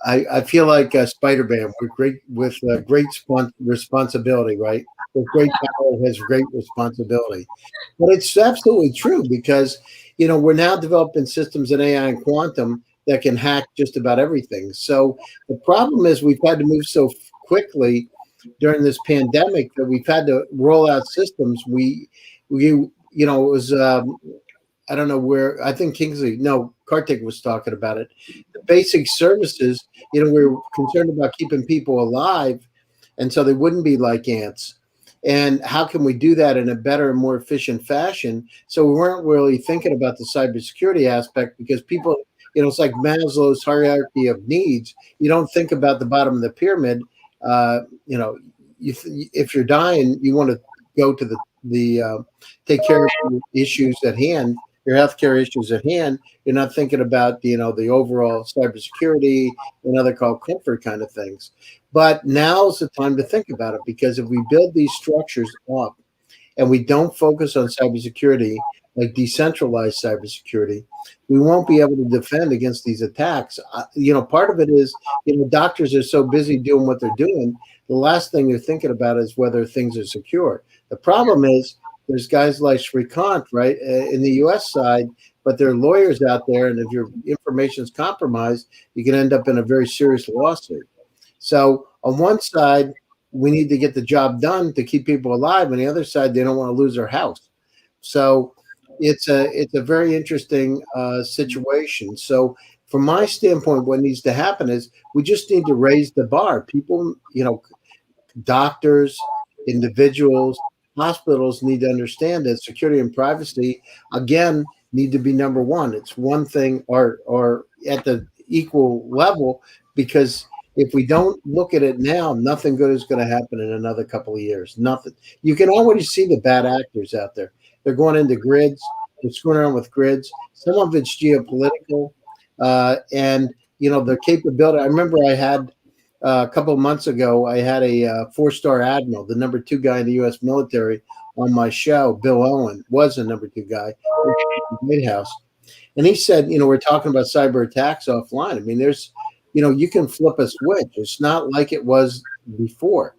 I feel like Spider-Man with great responsibility, right? With great power has great responsibility. But it's absolutely true because, we're now developing systems in AI and quantum that can hack just about everything. So the problem is we've had to move so quickly during this pandemic that we've had to roll out systems. It was I don't know where, I think Karthik was talking about it. The basic services, we're concerned about keeping people alive, and so they wouldn't be like ants. And how can we do that in a better and more efficient fashion? So we weren't really thinking about the cybersecurity aspect because people, it's like Maslow's hierarchy of needs. You don't think about the bottom of the pyramid. If you're dying, you want to go to the take care of your issues at hand. Your healthcare issues at hand, you're not thinking about the overall cybersecurity and other called comfort kind of things. But now's the time to think about it, because if we build these structures up and we don't focus on cybersecurity, like decentralized cybersecurity, we won't be able to defend against these attacks. Part of it is, doctors are so busy doing what they're doing, the last thing they're thinking about is whether things are secure. The problem is, there's guys like Shrikant, right, in the U.S. side, but there are lawyers out there, and if your information is compromised, you can end up in a very serious lawsuit. So on one side, we need to get the job done to keep people alive. On the other side, they don't want to lose their house. So it's a very interesting situation. So from my standpoint, what needs to happen is we just need to raise the bar. People, doctors, individuals, hospitals need to understand that security and privacy, again, need to be number one. It's one thing or at the equal level, because if we don't look at it now, nothing good is going to happen in another couple of years. Nothing. You can already see the bad actors out there. They're going into grids. They're screwing around with grids. Some of it's geopolitical. And, the capability. I remember I had a couple of months ago, I had a four-star admiral, the number 2 guy in the U.S. military, on my show. Bill Owen was the number 2 guy in the White House. And he said, we're talking about cyber attacks offline. I mean, there's, you can flip a switch. It's not like it was before.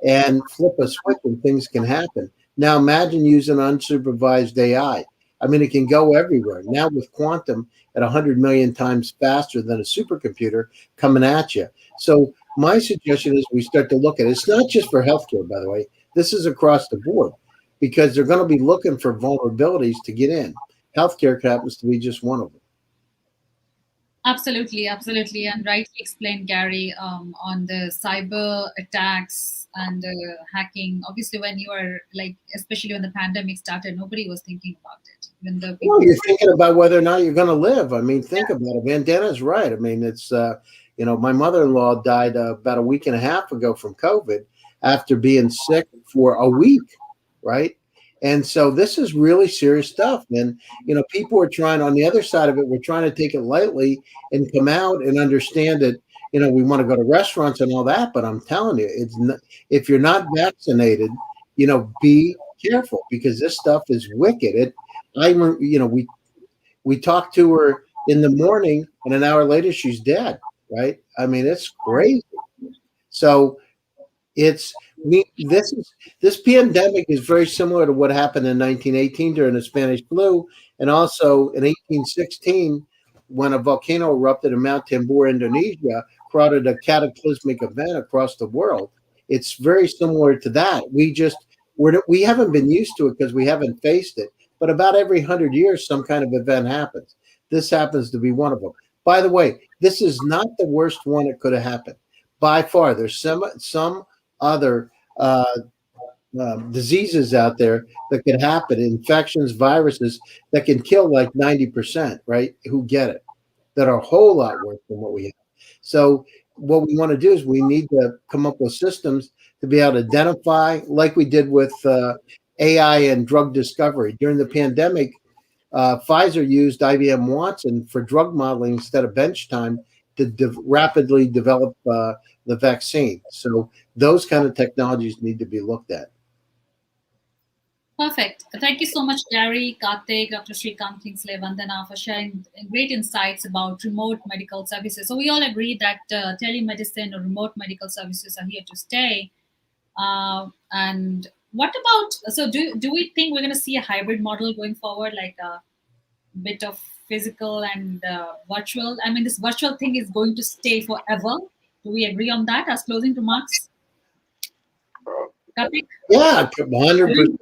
And flip a switch and things can happen. Now imagine using unsupervised AI. I mean, it can go everywhere. Now with quantum at 100 million times faster than a supercomputer coming at you. So my suggestion is we start to look at it. It's not just for healthcare, by the way. This is across the board because they're going to be looking for vulnerabilities to get in. Healthcare happens to be just one of them. Absolutely, absolutely, and rightly explained, Gary, on the cyber attacks and hacking. Obviously, when you are like, especially when the pandemic started, nobody was thinking about it. When the people, well, you're thinking about whether or not you're going to live. I mean, think about it. Vandana's right. I mean, it's my mother-in-law died about a week and a half ago from COVID after being sick for a week, right? And so this is really serious stuff. And, people are trying on the other side of it, we're trying to take it lightly and come out and understand that, we want to go to restaurants and all that. But I'm telling you, it's not, if you're not vaccinated, be careful because this stuff is wicked. We talked to her in the morning and an hour later she's dead, right? I mean, it's crazy. So this pandemic is very similar to what happened in 1918 during the Spanish flu, and also in 1816 when a volcano erupted in Mount Tambor, Indonesia, created a cataclysmic event across the world. It's very similar to that. We haven't been used to it because we haven't faced it. But about every 100 years, some kind of event happens. This happens to be one of them. By the way, this is not the worst one that could have happened. By far, there's some other diseases out there that could happen, infections, viruses that can kill like 90%, right? Who get it, that are a whole lot worse than what we have. So what we want to do is we need to come up with systems to be able to identify, like we did with AI and drug discovery. During the pandemic, Pfizer used IBM Watson for drug modeling instead of bench time to rapidly develop the vaccine. So those kind of technologies need to be looked at. Perfect. Thank you so much, Gary, Karthik, Dr. Shrikant, Kingsley, Vandana, for sharing great insights about remote medical services. So we all agree that telemedicine or remote medical services are here to stay. And what about, so do we think we're going to see a hybrid model going forward, like a bit of physical and virtual? I mean, this virtual thing is going to stay forever. Do we agree on that as closing remarks? Karthik? Yeah, 100%.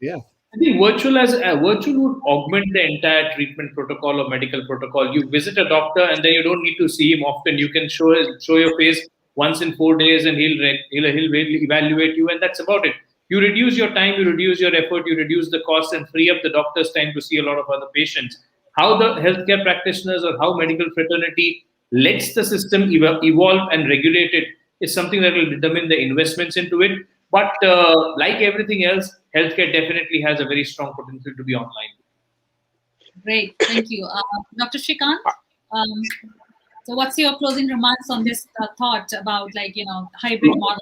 Yeah. I think virtual would augment the entire treatment protocol or medical protocol. You visit a doctor and then you don't need to see him often. You can show your face once in 4 days and he'll evaluate you, and that's about it. You reduce your time, you reduce your effort, you reduce the cost, and free up the doctor's time to see a lot of other patients. How the healthcare practitioners or how medical fraternity lets the system evolve and regulate it is something that will determine the investments into it. But like everything else, healthcare definitely has a very strong potential to be online. Great, thank you. Dr. Shrikant, so what's your closing remarks on this thought about hybrid model?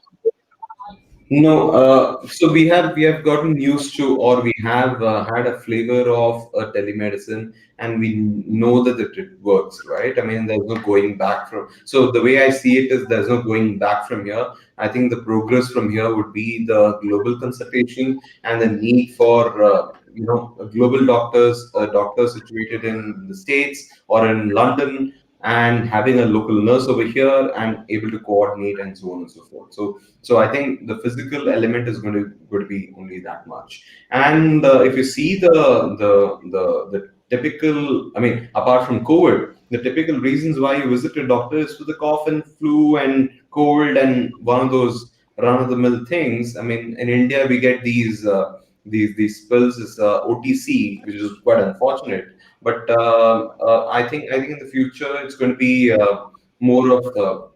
No, so we have gotten used to, or we have had a flavor of telemedicine, and we know that it works, right? I mean, there's no going back from. So the way I see it is, there's no going back from here. I think the progress from here would be the global consultation and the need for global doctors situated in the States or in London, and having a local nurse over here and able to coordinate and so on and so forth. So I think the physical element is going to be only that much. And if you see the typical, I mean, apart from COVID, the typical reasons why you visit a doctor is for the cough and flu and cold and one of those run-of-the-mill things. I mean, in India we get these pills, this OTC, which is quite unfortunate. But I think in the future it's going to be more of the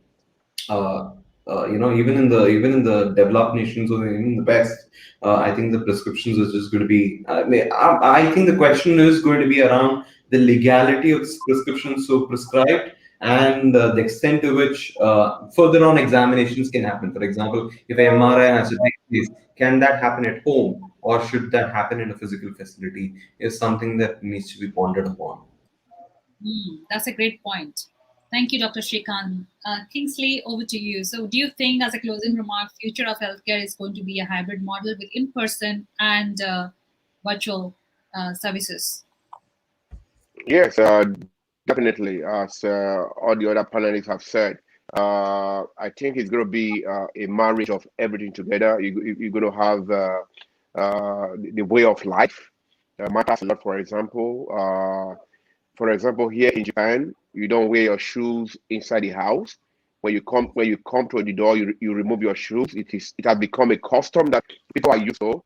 even in the developed nations or even in the West, I think the prescriptions are just going to be. I think the question is going to be around the legality of this prescription so prescribed, and the extent to which further on examinations can happen. For example, if an MRI has to take place, can that happen at home, or should that happen in a physical facility? Is something that needs to be pondered upon. That's a great point. Thank you, Dr. Shrikant. Kingsley, over to you. So do you think, as a closing remark, future of healthcare is going to be a hybrid model with in-person and virtual services? Yes, definitely. As all the other panelists have said, I think it's going to be a marriage of everything together. You're going to have the way of life matters a lot. For example, here in Japan, you don't wear your shoes inside the house. When you come to the door, you remove your shoes. It has become a custom that people are used to.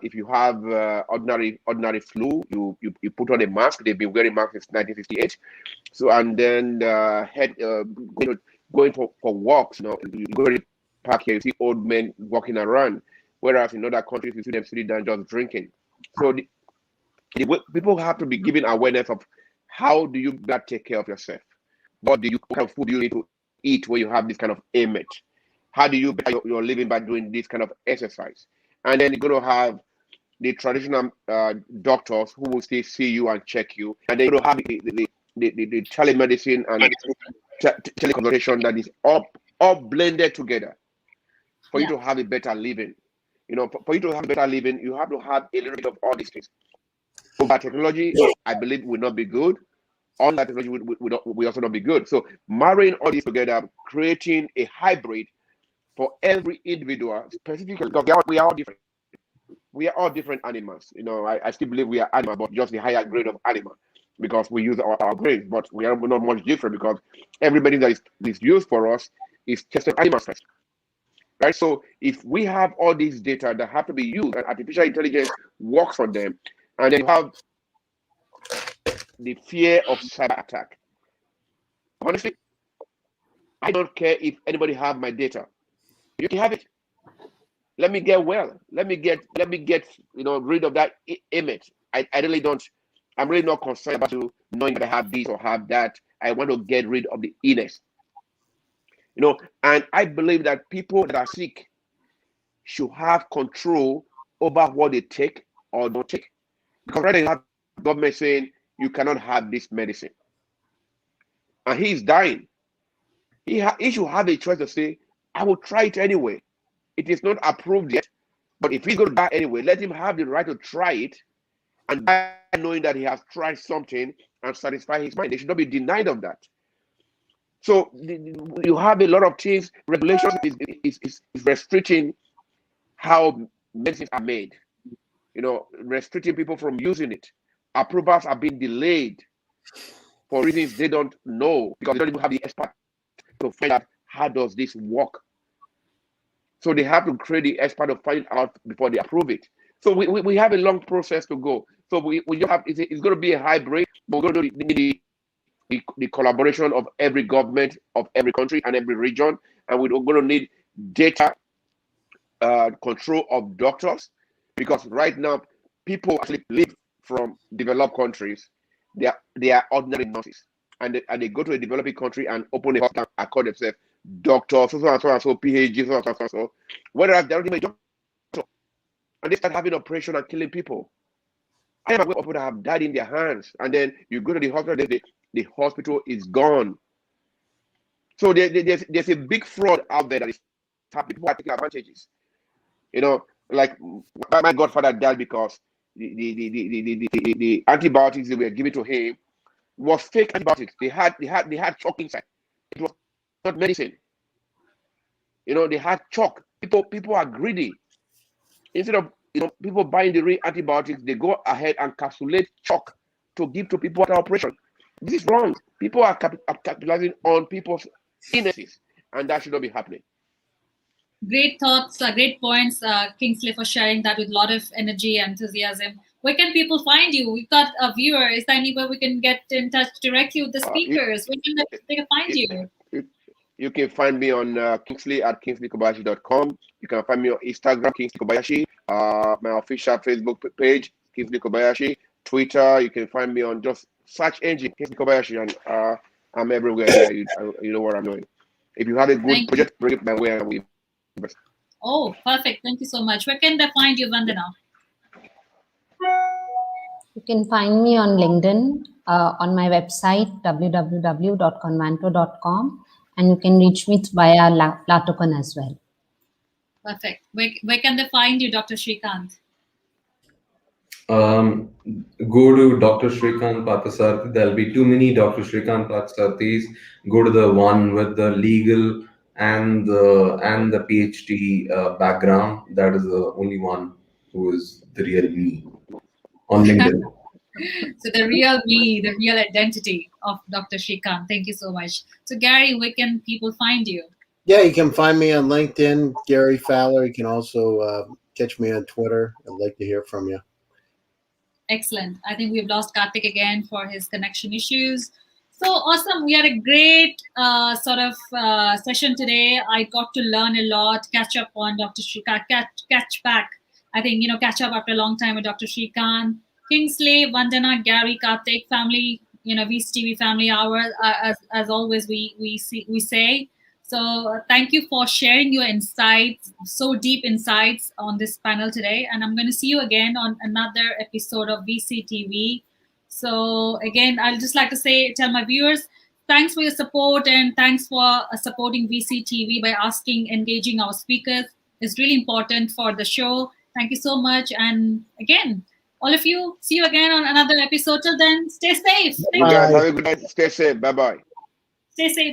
If you have ordinary flu, you put on a mask. They've been wearing masks since 1958. So and then going for walks. You go to the park here, you see old men walking around, whereas in other countries you see them sitting down just drinking. So people have to be given awareness of how do you better take care of yourself. What kind of food do you need to eat when you have this kind of image? How do you better your living by doing this kind of exercise? And then you're going to have the traditional doctors who will still see you and check you. And then you're going to have the telemedicine and teleconsultation that is all blended together for you to have a better living. For you to have a better living, you have to have a little bit of all these things. So that technology, I believe, will not be good. All that technology will also not be good. So marrying all these together, creating a hybrid for every individual, specifically because we are all different. We are all different animals. I still believe we are animals, but just the higher grade of animal because we use our brains. But we are not much different because everybody that is used for us is tested animals first. Right? So if we have all these data that have to be used and artificial intelligence works for them, and then you have the fear of cyber attack. Honestly, I don't care if anybody have my data. You can have it. Let me get well. Let me get rid of that image. I really don't. I'm really not concerned about you knowing that I have this or have that. I want to get rid of the illness. And I believe that people that are sick should have control over what they take or don't take. Because right now you have government saying you cannot have this medicine. And he's dying. He should have a choice to say, I will try it anyway. It is not approved yet, but if he's going to die anyway, let him have the right to try it and die knowing that he has tried something and satisfy his mind. They should not be denied of that. So you have a lot of things. Regulation is restricting how medicines are made. Restricting people from using it. Approvals are being delayed for reasons they don't know because they don't even have the expert to find out how does this work. So they have to create the expert to find out before they approve it. So we have a long process to go. So we just have it's going to be a hybrid. But we're going to need the collaboration of every government of every country and every region, and we're going to need data control of doctors because right now people actually live from developed countries. They are ordinary nurses, and they go to a developing country and open a hospital and call themselves doctors, so and so, PhD, so and so. Whereas they're not even a doctor, and they start having operation and killing people. I am aware of people that have died in their hands, and then you go to the hospital, the hospital is gone. So there's a big fraud out there that is happening. People are taking advantages. Like my godfather died because the antibiotics they were given to him was fake antibiotics. They had chalk inside. It was not medicine. They had chalk. People are greedy. Instead of people buying the real antibiotics, they go ahead and encapsulate chalk to give to people after operation. This is wrong. People are capitalizing on people's illnesses, and that should not be happening. Great thoughts, great points, Kingsley, for sharing that with a lot of energy and enthusiasm. Where can people find you? We've got a viewer. Is there anywhere we can get in touch directly with the speakers? Where can they find you? You can find me on Kingsley at KingsleyKobayashi.com. You can find me on Instagram, Kingsley Kobayashi, my official Facebook page, Kingsley Kobayashi, Twitter. You can find me on just search engine, Kingsley Kobayashi, and I'm everywhere here. You know what I'm doing. If you have a good project, bring it my way and we invest. Oh, perfect. Thank you so much. Where can they find you, Vandana? You can find me on LinkedIn, on my website, www.convanto.com, and you can reach me via LAToken as well. Perfect. Where can they find you, Dr. Srikanth? Go to Dr. Shrikant Pathasarthi. There'll be too many Dr. Shrikant Pathasarthis. Go to the one with the legal and the PhD background. That is the only one who is the real me on LinkedIn. So the real me, the real identity of Dr. Shrikant. Thank you so much. So Gary, where can people find you? Yeah, you can find me on LinkedIn, Gary Fowler. You can also catch me on Twitter. I'd like to hear from you. Excellent. I think we've lost Karthik again for his connection issues. So awesome. We had a great session today. I got to learn a lot, catch up on Dr. Shrikant, catch back. I think, catch up after a long time with Dr. Shrikant. Kingsley, Vandana, Gary, Karthik, family, VCTV family hour, as always, we say. So thank you for sharing your insights, so deep insights on this panel today. And I'm going to see you again on another episode of VCTV. So again, I'll just like to tell my viewers, thanks for your support and thanks for supporting VCTV by engaging our speakers. It's really important for the show. Thank you so much. And again, all of you, see you again on another episode. Till then, stay safe. You guys have a good night. Stay safe. Bye-bye. Stay safe.